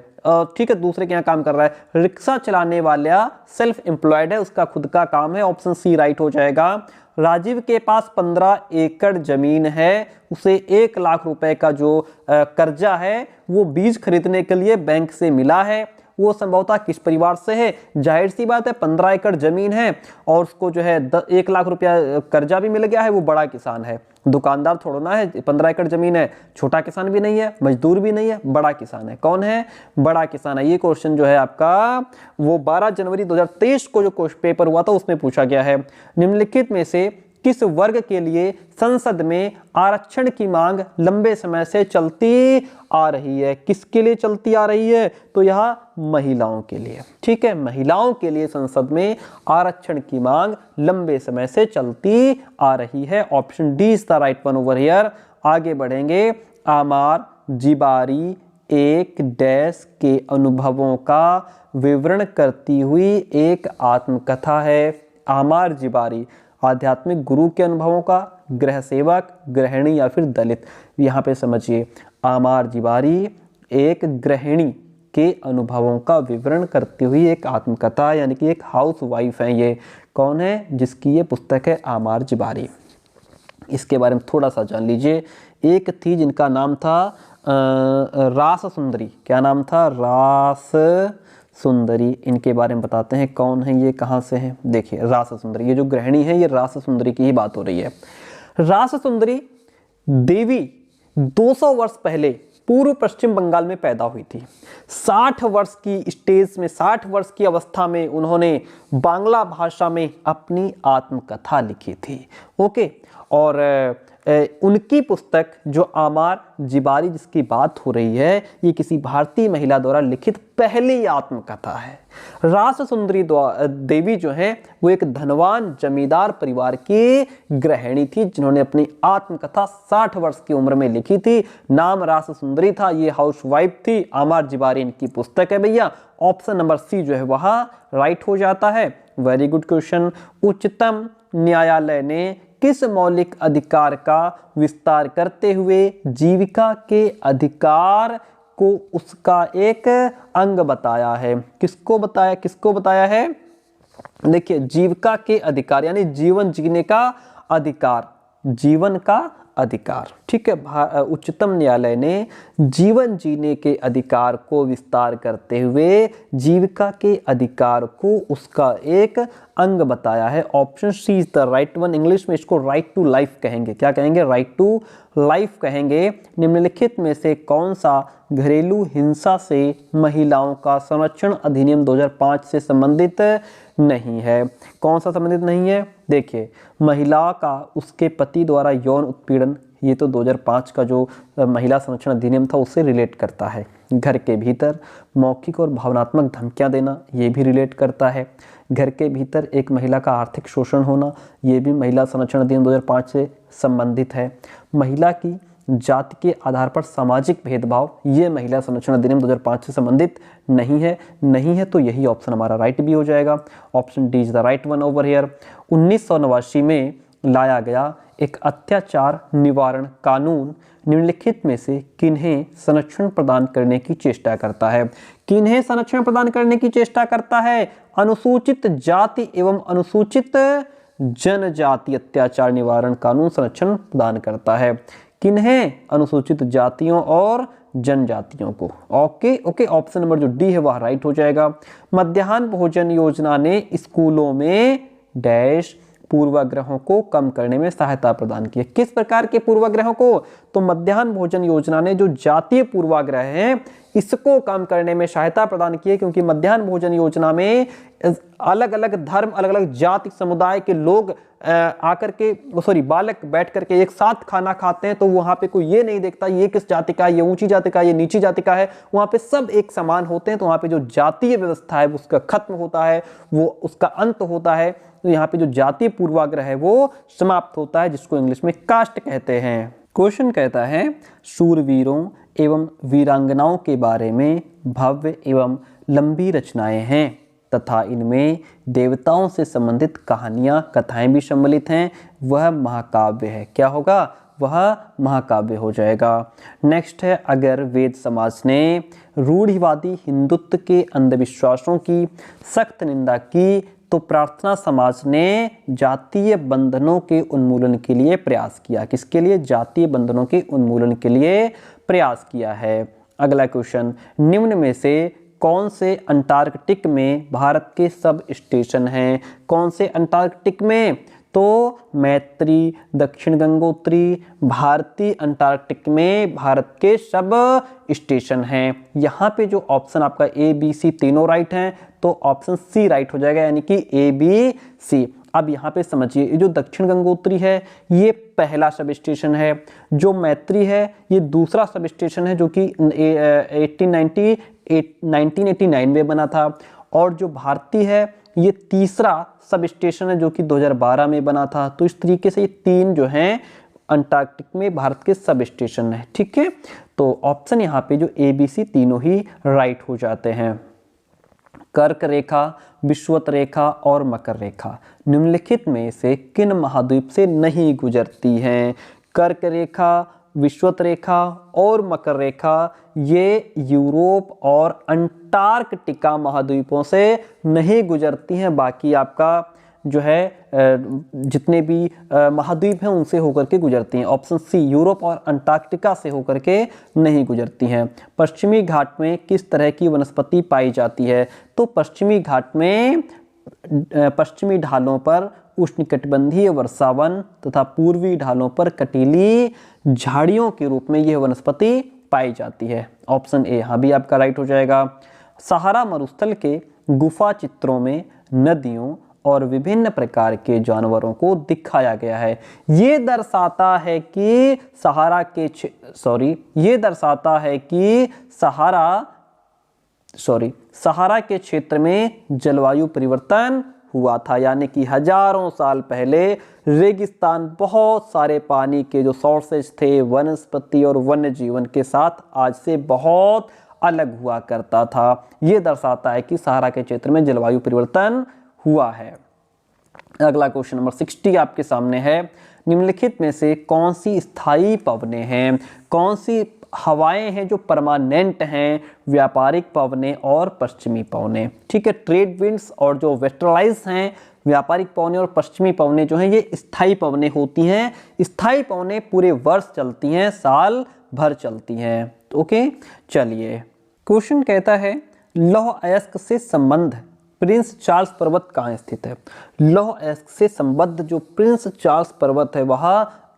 ठीक है, दूसरे के यहाँ काम कर रहा है। रिक्शा चलाने वाला सेल्फ एम्प्लॉयड है, उसका खुद का काम है। ऑप्शन सी राइट हो जाएगा। राजीव के पास 15 एकड़ जमीन है, उसे 1 लाख रुपए का जो कर्जा है वो बीज खरीदने के लिए बैंक से मिला है। वो संभवतः किस परिवार से है? जाहिर सी बात है, 15 एकड़ जमीन है और उसको जो है 1 लाख रुपया कर्जा भी मिल गया है, वो बड़ा किसान है, दुकानदार थोड़ा ना है। 15 एकड़ जमीन है, छोटा किसान भी नहीं है, मजदूर भी नहीं है, बड़ा किसान है। कौन है? बड़ा किसान है। ये क्वेश्चन जो है आपका वो 12 जनवरी 2023 को जो क्वेश्चन पेपर हुआ था उसमें पूछा गया है। निम्नलिखित में से किस वर्ग के लिए संसद में आरक्षण की मांग लंबे समय से चलती आ रही है? किसके लिए चलती आ रही है? तो यह महिलाओं के लिए, ठीक है, महिलाओं के लिए संसद में आरक्षण की मांग लंबे समय से चलती आ रही है। Option D is the right one over here. आगे बढ़ेंगे। आमार जिबारी एक डैश के अनुभवों का विवरण करती हुई एक आत्मकथा है। आमार जिबारी आध्यात्मिक गुरु के अनुभवों का, गृह सेवक, गृहिणी या फिर दलित। यहाँ पे समझिए, आमार जिबारी एक गृहिणी के अनुभवों का विवरण करती हुई एक आत्मकथा, यानी कि एक हाउस वाइफ है। ये कौन है जिसकी ये पुस्तक है? आमार जिबारी। इसके बारे में थोड़ा सा जान लीजिए। एक थी जिनका नाम था रास सुंदरी। क्या नाम था? रास सुंदरी। इनके बारे में बताते हैं, कौन है ये, कहाँ से है? देखिए, रास सुंदरी, ये जो गृहिणी है ये रास सुंदरी की ही बात हो रही है। रास सुंदरी देवी 200 वर्ष पहले पूर्व पश्चिम बंगाल में पैदा हुई थी। 60 वर्ष की स्टेज में, 60 वर्ष की अवस्था में उन्होंने बांग्ला भाषा में अपनी आत्मकथा लिखी थी। ओके, और उनकी पुस्तक जो आमार जिबारी जिसकी बात हो रही है, ये किसी भारतीय महिला द्वारा लिखित पहली आत्मकथा है। रास सुंदरी देवी जो है वो एक धनवान जमींदार परिवार की गृहिणी थी, जिन्होंने अपनी आत्मकथा 60 वर्ष की उम्र में लिखी थी। नाम रास सुंदरी था, ये हाउस वाइफ थी। आमार जिबारी इनकी पुस्तक है भैया। ऑप्शन नंबर सी जो है वह राइट हो जाता है। Very good question. उच्चतम न्यायालय ने किस मौलिक अधिकार का विस्तार करते हुए जीविका के अधिकार को उसका एक अंग बताया है? किसको बताया है? देखिए, जीविका के अधिकार यानी जीवन जीने का अधिकार, जीवन का अधिकार, ठीक है। उच्चतम न्यायालय ने जीवन जीने के अधिकार को विस्तार करते हुए जीविका के अधिकार को उसका एक अंग बताया है। Option C is the right one. English में इसको राइट टू लाइफ कहेंगे। क्या कहेंगे? राइट टू लाइफ कहेंगे। निम्नलिखित में से कौन सा घरेलू हिंसा से महिलाओं का संरक्षण अधिनियम 2005 से संबंधित नहीं है? कौन सा संबंधित नहीं है? देखिए, महिला का उसके पति द्वारा यौन उत्पीड़न, ये तो 2005 का जो महिला संरक्षण अधिनियम था उससे रिलेट करता है। घर के भीतर मौखिक और भावनात्मक धमकियां देना, ये भी रिलेट करता है। घर के भीतर एक महिला का आर्थिक शोषण होना, ये भी महिला संरक्षण अधिनियम 2005 से संबंधित है। महिला की जाति के आधार पर सामाजिक भेदभाव, ये महिला संरक्षण अधिनियम 2005 से संबंधित नहीं है तो यही ऑप्शन हमारा राइट भी हो जाएगा। Option D is the right one over here. 1989 में लाया गया एक अत्याचार निवारण कानून निम्नलिखित में से किन्हें संरक्षण प्रदान करने की चेष्टा करता है? किन्हें संरक्षण प्रदान करने की चेष्टा करता है? अनुसूचित जाति एवं अनुसूचित जनजाति अत्याचार निवारण कानून संरक्षण प्रदान करता है। किन्हें? अनुसूचित जातियों और जनजातियों को। ओके, ऑप्शन नंबर जो डी है वह राइट हो जाएगा। मध्याह्न भोजन योजना ने स्कूलों में डैश पूर्वाग्रहों को कम करने में सहायता प्रदान की है। किस प्रकार के पूर्वाग्रहों को? तो मध्याह्न भोजन योजना ने जो जातीय पूर्वाग्रह हैं इसको कम करने में सहायता प्रदान की है, क्योंकि मध्याह्न भोजन योजना में अलग अलग धर्म, अलग अलग जाति समुदाय के लोग आकर के बालक बैठ करके एक साथ खाना खाते हैं, तो वहाँ पे कोई ये नहीं देखता ये किस जाति का है, ये ऊंची जाति का है, ये नीची जाति का है। वहाँ पे सब एक समान होते हैं। तो वहाँ पे जो जातीय व्यवस्था है उसका खत्म होता है, वो उसका अंत होता है। तो यहाँ पे जो जातीय पूर्वाग्रह है वो समाप्त होता है, जिसको इंग्लिश में कास्ट कहते हैं। क्वेश्चन कहता है शूरवीरों एवं वीरांगनाओं के बारे में भव्य एवं लंबी रचनाएं हैं तथा इनमें देवताओं से संबंधित कहानियां, कथाएं भी सम्मिलित हैं। वह महाकाव्य है। क्या होगा? वह महाकाव्य हो जाएगा। नेक्स्ट है, अगर वेद समाज ने रूढ़िवादी हिंदुत्व के अंधविश्वासों की सख्त निंदा की तो प्रार्थना समाज ने जातीय बंधनों के उन्मूलन के लिए प्रयास किया। किसके लिए? जातीय बंधनों के उन्मूलन के लिए प्रयास किया है। अगला क्वेश्चन, निम्न में से कौन से अंटार्कटिक में भारत के सब स्टेशन हैं? कौन से अंटार्कटिक में? तो मैत्री, दक्षिण गंगोत्री, भारतीय अंटार्कटिक में भारत के सब स्टेशन हैं। यहाँ पे जो ऑप्शन आपका ए बी सी तीनों राइट हैं, तो ऑप्शन सी राइट हो जाएगा, यानी कि ए बी सी। अब यहाँ पे समझिए, ये जो दक्षिण गंगोत्री है ये पहला सब स्टेशन है, जो मैत्री है ये दूसरा सब स्टेशन है जो कि 1989 में बना था, और जो भारती है ये तीसरा सब स्टेशन है जो कि 2012 में बना था। तो इस तरीके से ये तीन जो हैं अंटार्कटिक में भारत के सब स्टेशन है। ठीक है, तो ऑप्शन यहाँ पे जो ए बी सी तीनों ही राइट हो जाते हैं। कर्क रेखा, विषुवत रेखा और मकर रेखा निम्नलिखित में से किन महाद्वीप से नहीं गुजरती हैं? कर्क रेखा, विषुवत रेखा और मकर रेखा ये यूरोप और अंटार्कटिका महाद्वीपों से नहीं गुजरती हैं। बाकी आपका जो है जितने भी महाद्वीप हैं उनसे होकर के गुजरती हैं। ऑप्शन सी, यूरोप और अंटार्कटिका से होकर के नहीं गुजरती हैं। पश्चिमी घाट में किस तरह की वनस्पति पाई जाती है? तो पश्चिमी घाट में पश्चिमी ढालों पर उष्णकटिबंधीय वर्षावन तथा पूर्वी ढालों पर कटीली झाड़ियों के रूप में यह वनस्पति पाई जाती है। ऑप्शन ए यहाँ भी आपका राइट हो जाएगा। सहारा मरुस्थल के गुफा चित्रों में नदियों और विभिन्न प्रकार के जानवरों को दिखाया गया है। ये दर्शाता है कि सहारा के क्षेत्र में जलवायु परिवर्तन हुआ था, यानी कि हजारों साल पहले रेगिस्तान बहुत सारे पानी के जो सोर्सेज थे वनस्पति और वन्य जीवन के साथ आज से बहुत अलग हुआ करता था। ये दर्शाता है कि सहारा के क्षेत्र में जलवायु परिवर्तन हुआ है। अगला क्वेश्चन नंबर 60 आपके सामने है। निम्नलिखित में से कौन सी स्थायी पवनें हैं? कौन सी हवाएं हैं जो परमानेंट हैं? व्यापारिक पवनें और पश्चिमी पवनें। ठीक है, ट्रेड विंड्स और जो वेस्टर्लाइज हैं, व्यापारिक पवनें और पश्चिमी पवनें जो हैं ये स्थायी पवनें होती हैं। स्थायी पवनें पूरे वर्ष चलती हैं, साल भर चलती हैं। ओके, चलिए क्वेश्चन कहता है लौह अयस्क से संबंध प्रिंस चार्ल्स पर्वत कहाँ स्थित है? लौह अयस्क से संबद्ध जो प्रिंस चार्ल्स पर्वत है वह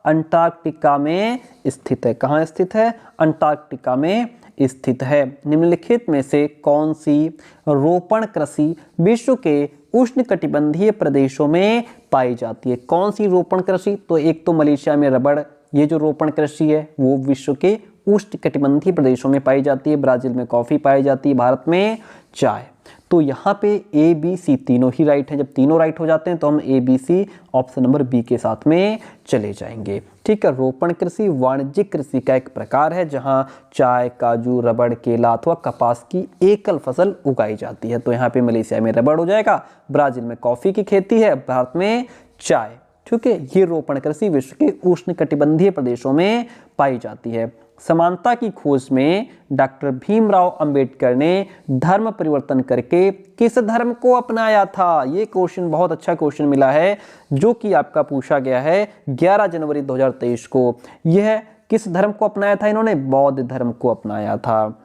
अंटार्कटिका में स्थित है। कहाँ स्थित है? अंटार्कटिका में स्थित है। निम्नलिखित में से कौन सी रोपण कृषि विश्व के उष्णकटिबंधीय प्रदेशों में पाई जाती है? कौन सी रोपण कृषि? तो एक तो मलेशिया में रबड़, ये जो रोपण कृषि है वो विश्व के उष्णकटिबंधीय प्रदेशों में पाई जाती है। ब्राजील में कॉफी पाई जाती है, भारत में चाय। तो यहाँ पे ए बी सी तीनों ही राइट हैं। जब तीनों राइट हो जाते हैं तो हम A B C option number B के साथ में चले जाएंगे। ठीक है, रोपण कृषि वाणिज्यिक कृषि का एक प्रकार है जहाँ चाय, काजू, रबड़, केला अथवा कपास की एकल फसल उगाई जाती है। तो यहाँ पे मलेशिया में रबड़ हो जाएगा, ब्राजील में कॉफी की खेती है, भारत में चाय। ठीक है, ये रोपण कृषि विश्व के उष्णकटिबंधीय प्रदेशों में पाई जाती है। समानता की खोज में डॉक्टर भीमराव अंबेडकर ने धर्म परिवर्तन करके किस धर्म को अपनाया था? ये क्वेश्चन बहुत अच्छा क्वेश्चन मिला है जो कि आपका पूछा गया है 11 जनवरी 2023 को। यह किस धर्म को अपनाया था इन्होंने? बौद्ध धर्म को अपनाया था।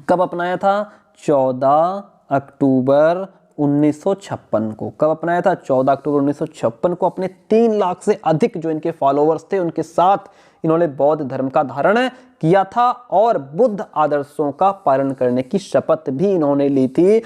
कब अपनाया था? 14 अक्टूबर 1956 को। कब अपनाया था? 14 अक्टूबर 1956 को। अपने 3 लाख से अधिक जो इनके फॉलोअर्स थे उनके साथ इन्होंने बौद्ध धर्म का धारण किया था और बुद्ध आदर्शों का पालन करने की शपथ भी इन्होंने ली थी।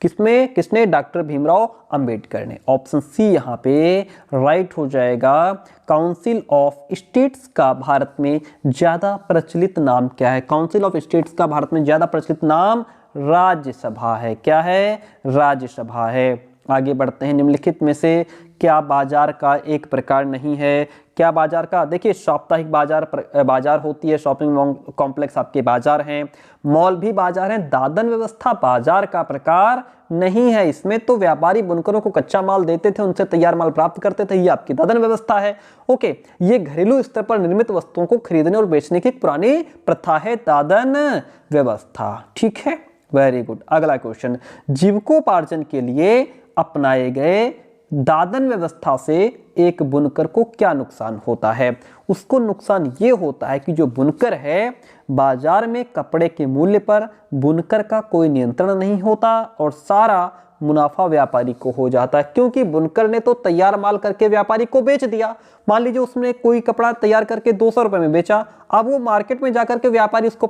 किसने? डॉक्टर भीमराव अंबेडकर ने। ऑप्शन सी यहाँ पे राइट हो जाएगा। काउंसिल ऑफ स्टेट्स का भारत में ज्यादा प्रचलित नाम क्या है? काउंसिल ऑफ स्टेट्स का भारत में ज्यादा प्रचलित नाम राज्यसभा है। क्या है? राज्यसभा है। आगे बढ़ते हैं। निम्नलिखित में से क्या बाजार का एक प्रकार नहीं है? क्या बाजार का? देखिए, साप्ताहिक बाजार होती है, शॉपिंग कॉम्प्लेक्स आपके बाजार हैं, मॉल भी बाजार हैं। दादन व्यवस्था बाजार का प्रकार नहीं है। इसमें तो व्यापारी बुनकरों को कच्चा माल देते थे, उनसे तैयार माल प्राप्त करते थे। ये आपकी दादन व्यवस्था है। ओके, ये घरेलू स्तर पर निर्मित वस्तुओं को खरीदने और बेचने की पुरानी प्रथा है, दादन व्यवस्था। ठीक है, वेरी गुड। अगला क्वेश्चन, जीविकोपार्जन के लिए अपनाए गए दादन व्यवस्था से एक बुनकर को क्या नुकसान होता है? उसको नुकसान ये होता है कि जो बुनकर है, बाजार में कपड़े के मूल्य पर बुनकर का कोई नियंत्रण नहीं होता और सारा मुनाफा व्यापारी को हो जाता है, क्योंकि बुनकर ने तो तैयार माल करके व्यापारी को बेच दिया। मान लीजिए उसने कोई कपड़ा तैयार करके 200 रुपए में बेचा, अब वो मार्केट में जाकर के व्यापारी उसको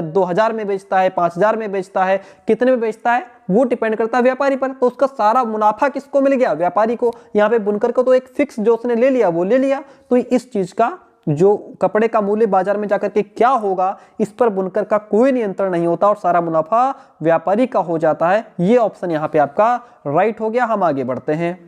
2000 में बेचता है, 5000 में बेचता है, कितने में बेचता है वो डिपेंड करता है व्यापारी पर। तो उसका सारा मुनाफा किसको मिल गया? व्यापारी को। यहाँ पे बुनकर को तो एक फिक्स जो उसने ले लिया वो ले लिया। तो इस चीज का जो कपड़े का मूल्य बाजार में जाकर के क्या होगा, इस पर बुनकर का कोई नियंत्रण नहीं होता और सारा मुनाफा व्यापारी का हो जाता है। ये ऑप्शन यहाँ पे आपका राइट हो गया। हम आगे बढ़ते हैं।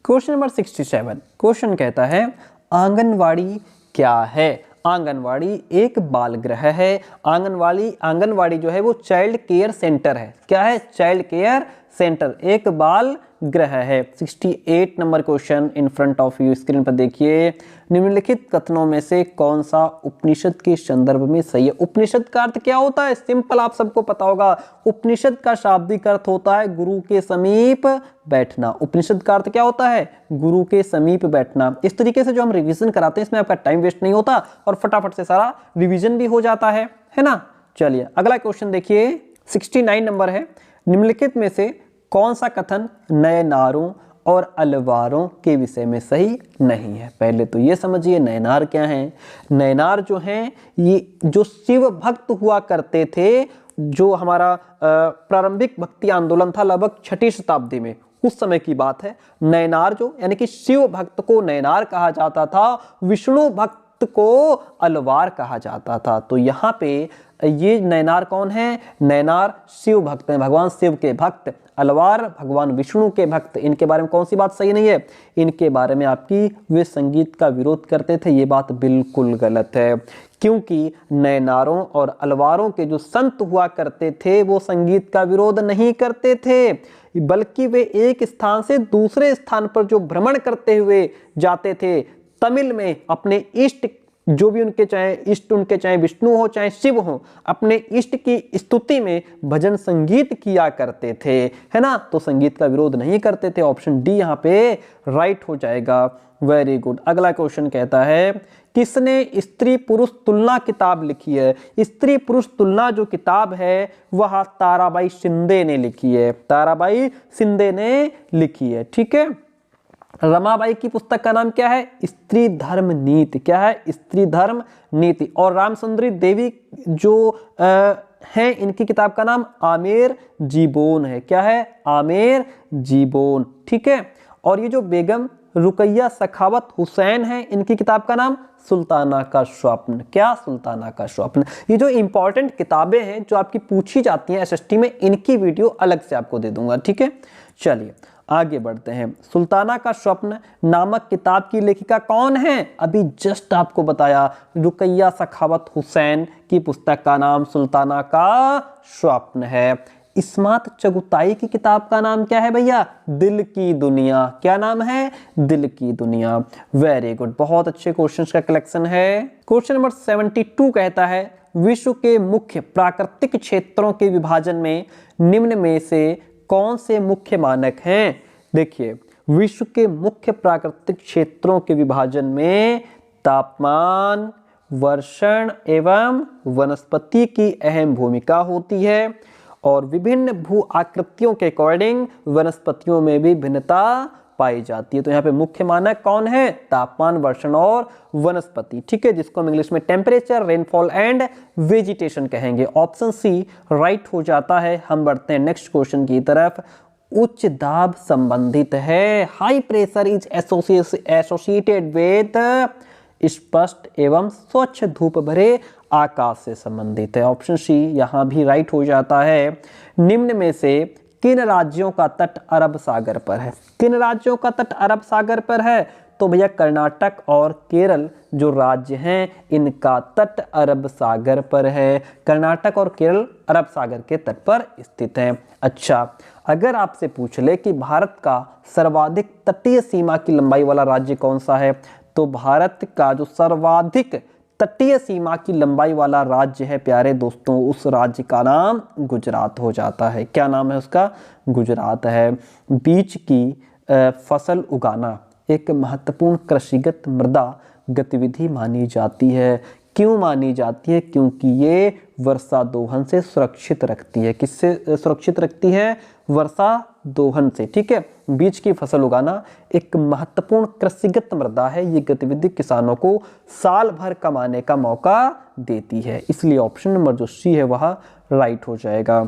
Question number 67। क्वेश्चन कहता है आंगनवाड़ी क्या है? आंगनवाड़ी एक बाल गृह है। आंगनवाड़ी जो है वो चाइल्ड केयर सेंटर है। क्या है? चाइल्ड केयर सेंटर, एक बाल ग्रह है। 68 number question in front of you, screen पर देखिए। निम्नलिखित कथनों में से कौन सा उपनिषद के संदर्भ में सही है? उपनिषद का अर्थ क्या होता है? सिंपल, आप सबको पता होगा। उपनिषद का शाब्दिक अर्थ होता है गुरु के समीप बैठना। उपनिषद का अर्थ क्या होता है? गुरु के समीप बैठना। इस तरीके से जो हम रिवीजन कराते हैं इसमें आपका टाइम वेस्ट नहीं होता और फटाफट से सारा रिवीजन भी हो जाता है ना। चलिए अगला क्वेश्चन देखिए, 69 नंबर है। निम्नलिखित में से कौन सा कथन नयनारों और अलवारों के विषय में सही नहीं है? पहले तो ये समझिए नयनार क्या है। नयनार जो हैं ये जो शिव भक्त हुआ करते थे, जो हमारा प्रारंभिक भक्ति आंदोलन था लगभग 6ठी शताब्दी में, उस समय की बात है। नयनार जो यानी कि शिव भक्त को नयनार कहा जाता था, विष्णु भक्त को अलवार कहा जाता था। तो यहाँ पे ये नयनार कौन है? नयनार शिव भक्त हैं, भगवान शिव के भक्त। अलवार भगवान विष्णु के भक्त। इनके बारे में कौन सी बात सही नहीं है? इनके बारे में आपकी वे संगीत का विरोध करते थे, ये बात बिल्कुल गलत है। क्योंकि नयनारों और अलवारों के जो संत हुआ करते थे वो संगीत का विरोध नहीं करते थे, बल्कि वे एक स्थान से दूसरे स्थान पर जो भ्रमण करते हुए जाते थे, तमिल में अपने इष्ट, जो भी उनके चाहे इष्ट, उनके चाहे विष्णु हो चाहे शिव हो, अपने इष्ट की स्तुति में भजन संगीत किया करते थे, है ना। तो संगीत का विरोध नहीं करते थे। ऑप्शन डी यहाँ पे राइट हो जाएगा। Very good. अगला क्वेश्चन कहता है किसने स्त्री पुरुष तुलना किताब लिखी है? स्त्री पुरुष तुलना जो किताब है वह ताराबाई शिंदे ने लिखी है। ताराबाई शिंदे ने लिखी है। ठीक है। रमाबाई की पुस्तक का नाम क्या है? स्त्री धर्म नीति। क्या है? स्त्री धर्म नीति। और रामसुंदरी देवी जो हैं, इनकी किताब का नाम आमेर जीबोन है। क्या है? आमेर जीबोन। ठीक है। और ये जो बेगम रुकैया सखावत हुसैन है, इनकी किताब का नाम सुल्ताना का स्वप्न। क्या? सुल्ताना का स्वप्न। ये जो इंपॉर्टेंट किताबें हैं जो आपकी पूछी जाती हैं एसएसटी में, इनकी वीडियो अलग से आपको दे दूंगा। ठीक है। चलिए आगे बढ़ते हैं। सुल्ताना का स्वप्न नामक किताब की लेखिका कौन है? अभी जस्ट आपको बताया, रुकैया सखावत हुसैन की पुस्तक का नाम सुल्ताना का स्वप्न है। इस्मात चगुताई की किताब का नाम क्या है भैया? दिल की दुनिया। क्या नाम है? दिल की दुनिया। वेरी गुड, बहुत अच्छे क्वेश्चंस का कलेक्शन है। क्वेश्चन नंबर 72 कहता है विश्व के मुख्य प्राकृतिक क्षेत्रों के विभाजन में निम्न में से कौन से मुख्य मानक हैं? देखिए, विश्व के मुख्य प्राकृतिक क्षेत्रों के विभाजन में तापमान, वर्षण एवं वनस्पति की अहम भूमिका होती है और विभिन्न भू आकृतियों के अकॉर्डिंग वनस्पतियों में भी भिन्नता पाई जाती है। तो यहाँ पे मुख्य मानक कौन है? तापमान, वर्षण और वनस्पति। ठीक है, जिसको हम इंग्लिश में टेम्परेचर, रेनफॉल एंड वेजिटेशन कहेंगे। ऑप्शन सी राइट हो जाता है। हम बढ़ते हैं नेक्स्ट क्वेश्चन की तरफ। उच्च दाब संबंधित है, high pressure is associated with स्पष्ट एवं स्वच्छ धूप भरे आकाश से संबंधित है। ऑप्शन सी यहाँ भी राइट हो जाता है। निम्न में से किन राज्यों का तट अरब सागर पर है? किन राज्यों का तट अरब सागर पर है? तो भैया कर्नाटक और केरल जो राज्य हैं इनका तट अरब सागर पर है। कर्नाटक और केरल अरब सागर के तट पर स्थित हैं। अच्छा, अगर आपसे पूछ ले कि भारत का सर्वाधिक तटीय सीमा की लंबाई वाला राज्य कौन सा है, तो भारत का जो सर्वाधिक तटीय सीमा की लंबाई वाला राज्य है प्यारे दोस्तों, उस राज्य का नाम गुजरात हो जाता है। क्या नाम है उसका? गुजरात है। बीज की फसल उगाना एक महत्वपूर्ण कृषिगत मृदा गतिविधि मानी जाती है। क्यों मानी जाती है? क्योंकि ये वर्षा दोहन से सुरक्षित रखती है। किससे सुरक्षित रखती है? वर्षा दोहन से। ठीक है, बीज की फसल उगाना एक महत्वपूर्ण कृषिगत मृदा है। ये गतिविधि किसानों को साल भर कमाने का मौका देती है, इसलिए ऑप्शन नंबर जो सी है वह राइट हो जाएगा।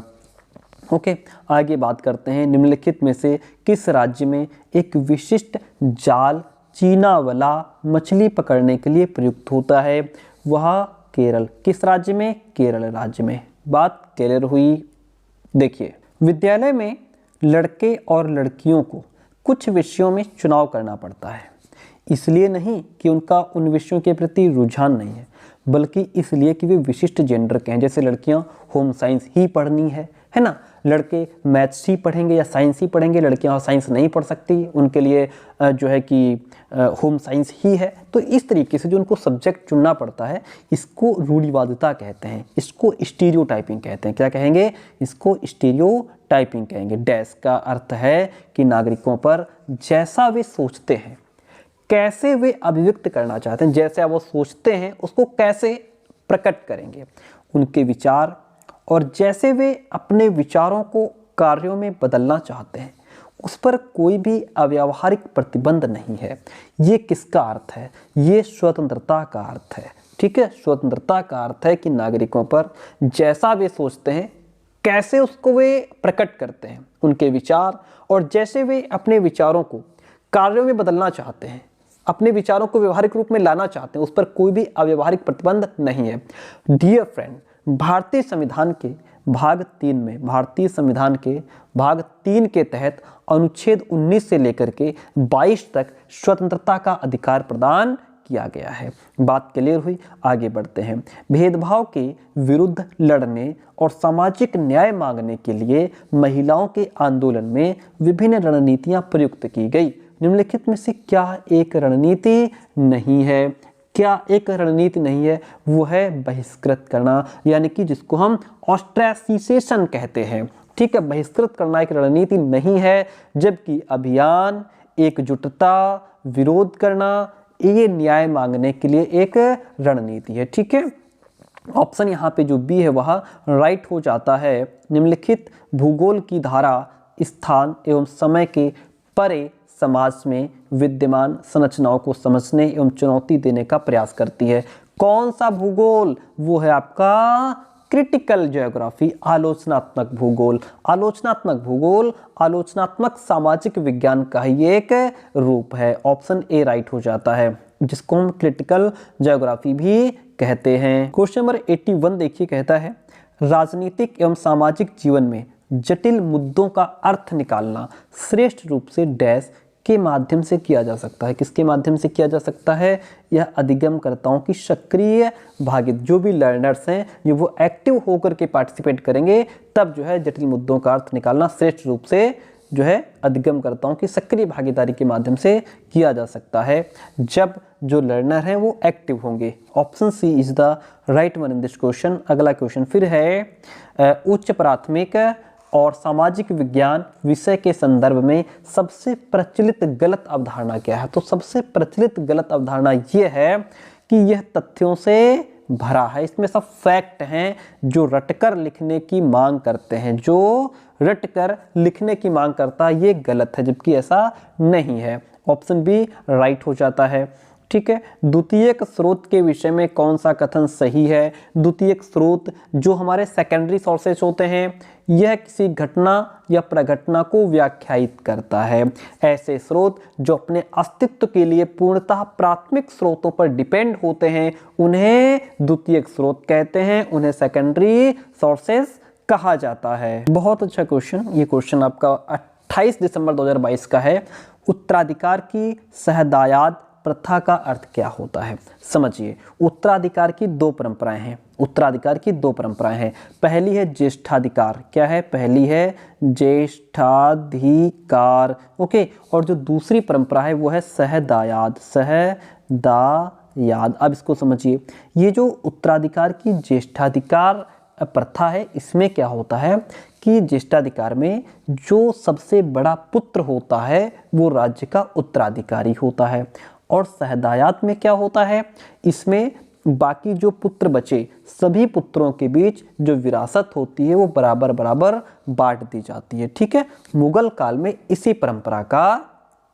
ओके, आगे बात करते हैं। निम्नलिखित में से किस राज्य में एक विशिष्ट जाल चीनावला मछली पकड़ने के लिए प्रयुक्त होता है? वह केरल। किस राज्य में? केरल राज्य में। बात क्लियर हुई। देखिए, विद्यालय में लड़के और लड़कियों को कुछ विषयों में चुनाव करना पड़ता है, इसलिए नहीं कि उनका उन विषयों के प्रति रुझान नहीं है, बल्कि इसलिए कि वे विशिष्ट जेंडर के हैं। जैसे लड़कियां होम साइंस ही पढ़नी है ना, लड़के मैथ्स ही पढ़ेंगे या साइंस ही पढ़ेंगे, लड़कियां साइंस नहीं पढ़ सकती, उनके लिए जो है कि होम साइंस ही है। तो इस तरीके से जो उनको सब्जेक्ट चुनना पड़ता है, इसको रूढ़िवादिता कहते हैं, इसको स्टीरियोटाइपिंग कहते हैं। क्या कहेंगे? इसको स्टीरियोटाइपिंग कहेंगे। डैश का अर्थ है कि नागरिकों पर जैसा वे सोचते हैं, कैसे वे अभिव्यक्त करना चाहते हैं, जैसे वो सोचते हैं उसको कैसे प्रकट करेंगे, उनके विचार, और जैसे वे अपने विचारों को कार्यों में बदलना चाहते हैं, उस पर कोई भी अव्यावहारिक प्रतिबंध नहीं है। ये किसका अर्थ है? ये स्वतंत्रता का अर्थ है। ठीक है, स्वतंत्रता का अर्थ है कि नागरिकों पर जैसा वे सोचते हैं, कैसे उसको वे प्रकट करते हैं, उनके विचार, और जैसे वे अपने विचारों को कार्यों में बदलना चाहते हैं, अपने विचारों को व्यवहारिक रूप में लाना चाहते हैं, उस पर कोई भी अव्यवहारिक प्रतिबंध नहीं है। डियर फ्रेंड, भारतीय संविधान के भाग 3 में, भारतीय संविधान के भाग 3 के तहत अनुच्छेद 19 से लेकर के 22 तक स्वतंत्रता का अधिकार प्रदान किया गया है। बात क्लियर हुई। आगे बढ़ते हैं। भेदभाव के विरुद्ध लड़ने और सामाजिक न्याय मांगने के लिए महिलाओं के आंदोलन में विभिन्न रणनीतियां प्रयुक्त की गई। निम्नलिखित में से क्या एक रणनीति नहीं है? क्या एक रणनीति नहीं है? वो है बहिष्कृत करना, यानी कि जिसको हम ऑस्ट्रेसिसेशन कहते हैं। ठीक है, बहिष्कृत करना एक रणनीति नहीं है, जबकि अभियान, एकजुटता, विरोध करना, ये न्याय मांगने के लिए एक रणनीति है। ठीक है, ऑप्शन यहाँ पे जो बी है वह राइट हो जाता है। निम्नलिखित भूगोल की धारा स्थान एवं समय के परे समाज में विद्यमान संरचनाओं को समझने एवं चुनौती देने का प्रयास करती है। कौन सा भूगोल? वो है आपका क्रिटिकल ज्योग्राफी, आलोचनात्मक भूगोल। आलोचनात्मक भूगोल आलोचनात्मक सामाजिक विज्ञान का ही एक रूप है। ऑप्शन ए राइट हो जाता है, जिसको हम क्रिटिकल ज्योग्राफी भी कहते हैं। क्वेश्चन नंबर 81 देखिए, कहता है राजनीतिक एवं सामाजिक जीवन में जटिल मुद्दों का अर्थ निकालना श्रेष्ठ रूप से डैश के माध्यम से किया जा सकता है। किसके माध्यम से किया जा सकता है? यह अधिगमकर्ताओं की सक्रिय भागीदारी, जो भी लर्नर्स हैं जो वो एक्टिव होकर के पार्टिसिपेट करेंगे, तब जो है जटिल मुद्दों का अर्थ निकालना श्रेष्ठ रूप से जो है अधिगमकर्ताओं की सक्रिय भागीदारी के माध्यम से किया जा सकता है, जब जो लर्नर हैं वो एक्टिव होंगे। Option C is the right one in this question. अगला क्वेश्चन फिर है उच्च प्राथमिक और सामाजिक विज्ञान विषय के संदर्भ में सबसे प्रचलित गलत अवधारणा क्या है? तो सबसे प्रचलित गलत अवधारणा ये है कि यह तथ्यों से भरा है, इसमें सब फैक्ट हैं जो रटकर लिखने की मांग करते हैं, जो रटकर लिखने की मांग करता है, ये गलत है, जबकि ऐसा नहीं है। ऑप्शन बी राइट हो जाता है। ठीक है, द्वितीयक स्रोत के विषय में कौन सा कथन सही है? द्वितीयक स्रोत जो हमारे सेकेंडरी सोर्सेज होते हैं, यह किसी घटना या प्रघटना को व्याख्यायित करता है। ऐसे स्रोत जो अपने अस्तित्व के लिए पूर्णतः प्राथमिक स्रोतों पर डिपेंड होते हैं, उन्हें द्वितीयक स्रोत कहते हैं, उन्हें सेकेंडरी सोर्सेज कहा जाता है। बहुत अच्छा क्वेश्चन, ये क्वेश्चन आपका 28 दिसंबर 2022 का है। उत्तराधिकार की सहदायाद प्रथा का अर्थ क्या होता है? समझिए, उत्तराधिकार की दो परंपराएं हैं। उत्तराधिकार की दो परंपराएं हैं। पहली है ज्येष्ठाधिकार। क्या है? पहली है ज्येष्ठाधिकार। ओके, और जो दूसरी परंपरा है वो है सहदायाद। सहदायाद। अब इसको समझिए, ये जो उत्तराधिकार की ज्येष्ठाधिकार प्रथा है, इसमें क्या होता है कि ज्येष्ठाधिकार में जो सबसे बड़ा पुत्र होता है वो राज्य का उत्तराधिकारी होता है, और सहदायात में क्या होता है, इसमें बाकी जो पुत्र बचे सभी पुत्रों के बीच जो विरासत होती है वो बराबर बराबर बांट दी जाती है। ठीक है, मुगल काल में इसी परंपरा का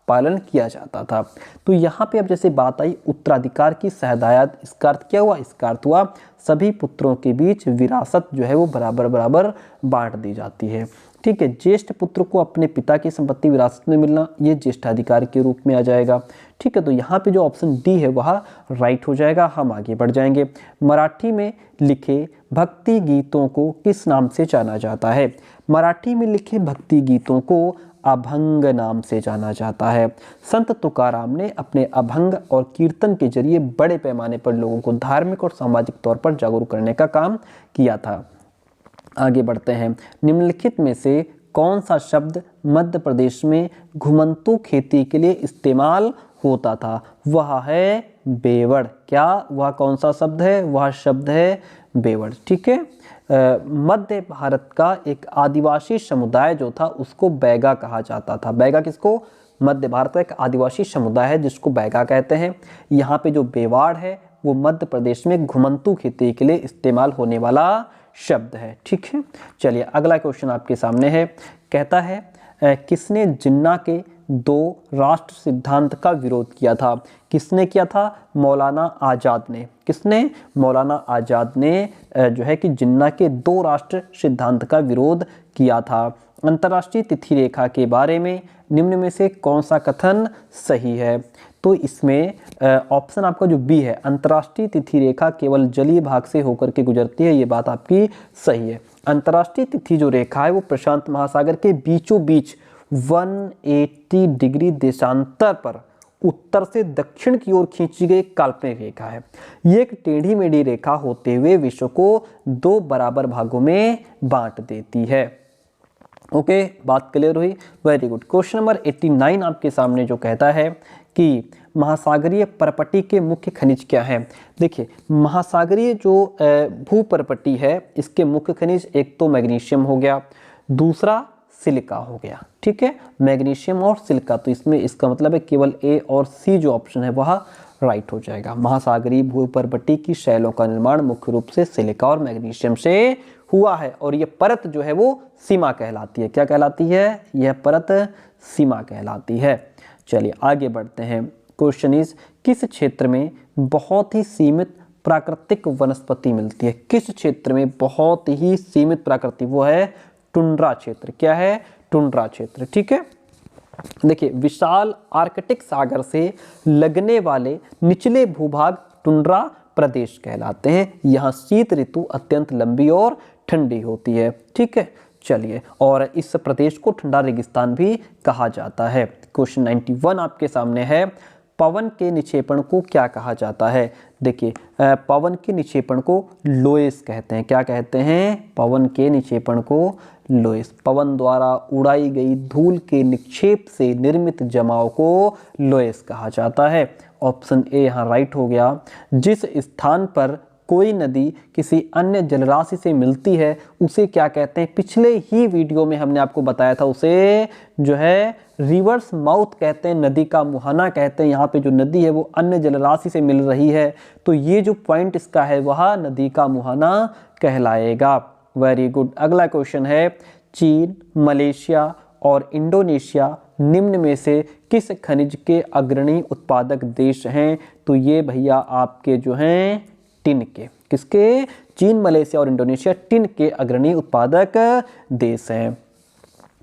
पालन किया जाता था। तो यहाँ पे अब जैसे बात आई उत्तराधिकार की सहदायत, इसका अर्थ क्या हुआ? इसका अर्थ हुआ सभी पुत्रों के बीच विरासत जो है वो बराबर बराबर बांट दी जाती है। ठीक है, ज्येष्ठ पुत्र को अपने पिता की संपत्ति विरासत में मिलना, ये ज्येष्ठाधिकार के रूप में आ जाएगा। ठीक है, तो यहाँ पे जो ऑप्शन डी है वह राइट हो जाएगा। हम आगे बढ़ जाएंगे। मराठी में लिखे भक्ति गीतों को किस नाम से जाना जाता है? मराठी में लिखे भक्ति गीतों को अभंग नाम से जाना जाता है। संत तुकाराम ने अपने अभंग और कीर्तन के जरिए बड़े पैमाने पर लोगों को धार्मिक और सामाजिक तौर पर जागरूक करने का काम किया था। आगे बढ़ते हैं। निम्नलिखित में से कौन सा शब्द मध्य प्रदेश में घुमंतू खेती के लिए इस्तेमाल होता था? वह है बेवड़। क्या वह कौन सा शब्द है? वह शब्द है बेवड़। ठीक है, मध्य भारत का एक आदिवासी समुदाय जो था उसको बैगा कहा जाता था। बैगा किसको? मध्य भारत का एक आदिवासी समुदाय है जिसको बैगा कहते हैं। यहाँ पे जो बेवाड़ है वो मध्य प्रदेश में घुमंतू खेती के लिए इस्तेमाल होने वाला शब्द है। ठीक है, चलिए अगला क्वेश्चन आपके सामने है। कहता है किसने जिन्ना के दो राष्ट्र सिद्धांत का विरोध किया था? किसने किया था? मौलाना आज़ाद ने। किसने? मौलाना आज़ाद ने जो है कि जिन्ना के दो राष्ट्र सिद्धांत का विरोध किया था। अंतर्राष्ट्रीय तिथि रेखा के बारे में निम्न में से कौन सा कथन सही है? तो इसमें ऑप्शन आपका जो बी है, अंतर्राष्ट्रीय तिथि रेखा केवल जलीय भाग से होकर के गुजरती है, ये बात आपकी सही है। अंतर्राष्ट्रीय तिथि जो रेखा है वो प्रशांत महासागर के बीचों बीच 180 डिग्री देशांतर पर उत्तर से दक्षिण की ओर खींची गई काल्पनिक रेखा है। ये एक टेढ़ी मेढ़ी रेखा होते हुए विश्व को दो बराबर भागों में बांट देती है। ओके, बात क्लियर हुई? Very good. क्वेश्चन नंबर 89 आपके सामने जो कहता है कि महासागरीय परपटी के मुख्य खनिज क्या हैं? देखिए, महासागरीय जो भूपरपटी है इसके मुख्य खनिज एक तो मैग्नीशियम हो गया, दूसरा सिलिका हो गया। ठीक है, मैग्नीशियम और सिलिका। तो इसमें इसका मतलब है केवल ए और सी जो ऑप्शन है वह राइट हो जाएगा। महासागरीय भूपरपटी की शैलों का निर्माण मुख्य रूप से सिलिका और मैग्नीशियम से हुआ है, और यह परत जो है वो सीमा कहलाती है। क्या कहलाती है? यह परत सीमा कहलाती है। चलिए आगे बढ़ते हैं। क्वेश्चन इज, किस क्षेत्र में बहुत ही सीमित प्राकृतिक वनस्पति मिलती है? किस क्षेत्र में बहुत ही सीमित प्राकृतिक? वो है टुंड्रा क्षेत्र। क्या है? टुंड्रा क्षेत्र। ठीक है, देखिए विशाल आर्कटिक सागर से लगने वाले निचले भूभाग टुंड्रा प्रदेश कहलाते हैं। यहाँ शीत ऋतु अत्यंत लंबी और ठंडी होती है। ठीक है, चलिए, और इस प्रदेश को ठंडा रेगिस्तान भी कहा जाता है। क्वेश्चन 91 आपके सामने है, पवन के निक्षेपण को क्या कहा जाता है? देखिए, पवन के निक्षेपण को लोएस कहते हैं। क्या कहते हैं? पवन के निक्षेपण को लोएस। पवन द्वारा उड़ाई गई धूल के निक्षेप से निर्मित जमाव को लोएस कहा जाता है। ऑप्शन ए यहाँ राइट हो गया। जिस स्थान पर कोई नदी किसी अन्य जलराशि से मिलती है उसे क्या कहते हैं? पिछले ही वीडियो में हमने आपको बताया था, उसे जो है रिवर्स माउथ कहते हैं, नदी का मुहाना कहते हैं। यहाँ पे जो नदी है वो अन्य जलराशि से मिल रही है, तो ये जो पॉइंट इसका है वह नदी का मुहाना कहलाएगा। Very good. अगला क्वेश्चन है, चीन, मलेशिया और इंडोनेशिया निम्न में से किस खनिज के अग्रणी उत्पादक देश हैं? तो ये भैया आपके जो हैं टिन के। किसके? चीन, मलेशिया और इंडोनेशिया टिन के अग्रणी उत्पादक देश हैं।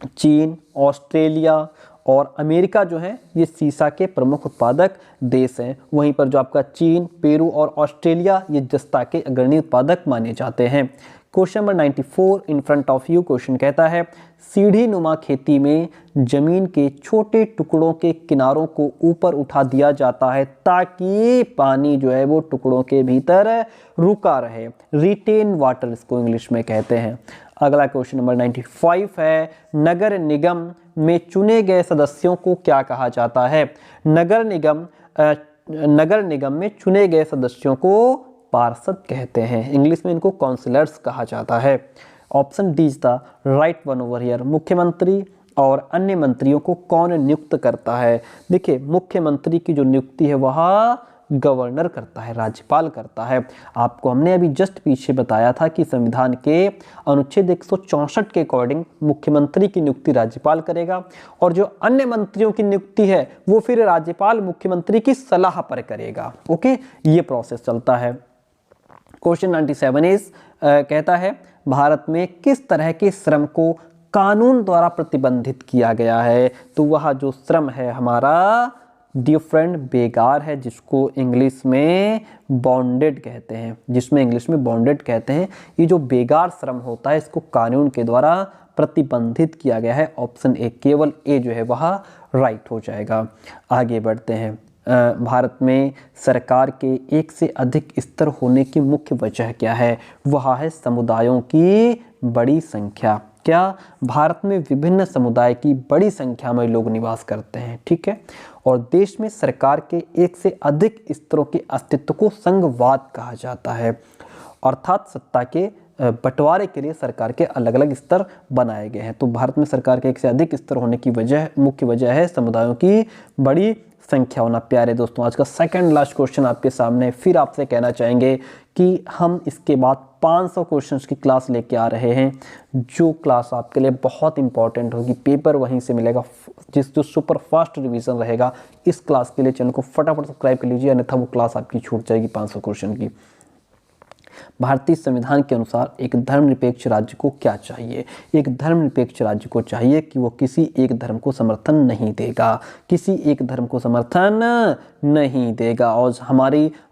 चीन, ऑस्ट्रेलिया और अमेरिका जो है ये सीसा के प्रमुख उत्पादक देश हैं। वहीं पर जो आपका चीन, पेरू और ऑस्ट्रेलिया ये जस्ता के अग्रणी उत्पादक माने जाते हैं। Question number 94 in front of you question कहता है, सीढ़ी नुमा खेती में जमीन के छोटे टुकड़ों के किनारों को ऊपर उठा दिया जाता है ताकि पानी जो है वो टुकड़ों के भीतर रुका रहे। रिटेन वाटर इसको इंग्लिश में कहते हैं। अगला क्वेश्चन नंबर 95 है, नगर निगम में चुने गए सदस्यों को क्या कहा जाता है? नगर निगम में चुने गए सदस्यों को पार्षद कहते हैं। इंग्लिश में इनको काउंसिलर्स कहा जाता है। Option D is the right one over here. मुख्यमंत्री और अन्य मंत्रियों को कौन नियुक्त करता है? देखिए, मुख्यमंत्री की जो नियुक्ति है वह गवर्नर करता है, राज्यपाल करता है। आपको हमने अभी जस्ट पीछे बताया था कि संविधान के अनुच्छेद 164 के अकॉर्डिंग मुख्यमंत्री की नियुक्ति राज्यपाल करेगा, और जो अन्य मंत्रियों की नियुक्ति है वो फिर राज्यपाल मुख्यमंत्री की सलाह पर करेगा। ओके, ये प्रोसेस चलता है। क्वेश्चन 97 इज कहता है, भारत में किस तरह के श्रम को कानून द्वारा प्रतिबंधित किया गया है? तो वह जो श्रम है हमारा डियर फ्रेंड बेगार है, जिसको इंग्लिश में बॉन्डेड कहते हैं, ये जो बेगार श्रम होता है इसको कानून के द्वारा प्रतिबंधित किया गया है। ऑप्शन ए, केवल ए जो है वह राइट हो जाएगा। आगे बढ़ते हैं। भारत में सरकार के एक से अधिक स्तर होने की मुख्य वजह क्या है? वह है समुदायों की बड़ी संख्या। क्या? भारत में विभिन्न समुदाय की बड़ी संख्या में लोग निवास करते हैं, ठीक है। और देश में सरकार के एक से अधिक स्तरों के अस्तित्व को संघवाद कहा जाता है, अर्थात सत्ता के बंटवारे के लिए सरकार के अलग अलग स्तर बनाए गए हैं। तो भारत में सरकार के एक से अधिक स्तर होने की मुख्य वजह है समुदायों की बड़ी संख्या होना। प्यारे दोस्तों, आज का सेकंड लास्ट क्वेश्चन आपके सामने। फिर आपसे कहना चाहेंगे कि हम इसके बाद 500 क्वेश्चंस की क्लास लेके आ रहे हैं, जो क्लास आपके लिए बहुत इंपॉर्टेंट होगी। पेपर वहीं से मिलेगा, जो सुपर फास्ट रिवीजन रहेगा। इस क्लास के लिए चैनल को फटाफट सब्सक्राइब कर लीजिए, अन्यथा वो क्लास आपकी छूट जाएगी 500 क्वेश्चन की। भारतीय संविधान के अनुसार एक धर्मनिरपेक्ष राज्य को क्या चाहिए? एक धर्मनिरपेक्ष राज्य को चाहिए कि वो किसी एक धर्म को समर्थन नहीं देगा,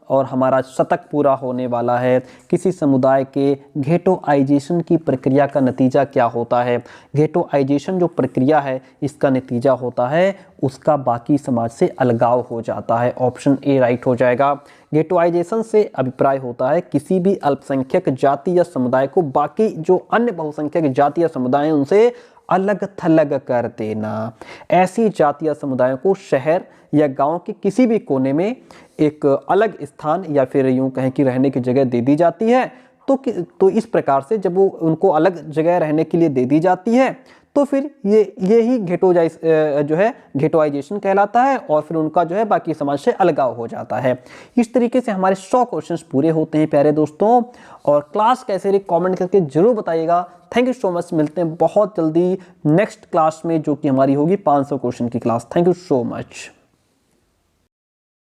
और हमारा शतक पूरा होने वाला है। किसी समुदाय के घेटोआइजेशन की प्रक्रिया का नतीजा क्या होता है? घेटोआइजेशन जो प्रक्रिया है इसका नतीजा होता है उसका बाकी समाज से अलगाव हो जाता है। ऑप्शन ए राइट हो जाएगा। घेटोआइजेशन से अभिप्राय होता है किसी भी अल्पसंख्यक जाति या समुदाय को बाकी जो अन्य बहुसंख्यक जाति या समुदाय हैं उनसे अलग थलग कर देना। ऐसी जाति या समुदायों को शहर या गांव के किसी भी कोने में एक अलग स्थान या फिर यूं कहें कि रहने की जगह दे दी जाती है। तो इस प्रकार से जब वो उनको अलग जगह रहने के लिए दे दी जाती है तो फिर ये ही घेटोआइजेशन कहलाता है, और फिर उनका जो है बाकी समाज से अलगाव हो जाता है। इस तरीके से हमारे 100 क्वेश्चंस पूरे होते हैं प्यारे दोस्तों। और क्लास कैसे रही कमेंट करके जरूर बताइएगा। Thank you so much. मिलते हैं बहुत जल्दी नेक्स्ट क्लास में, जो कि हमारी होगी 500 क्वेश्चन की class. Thank you so much.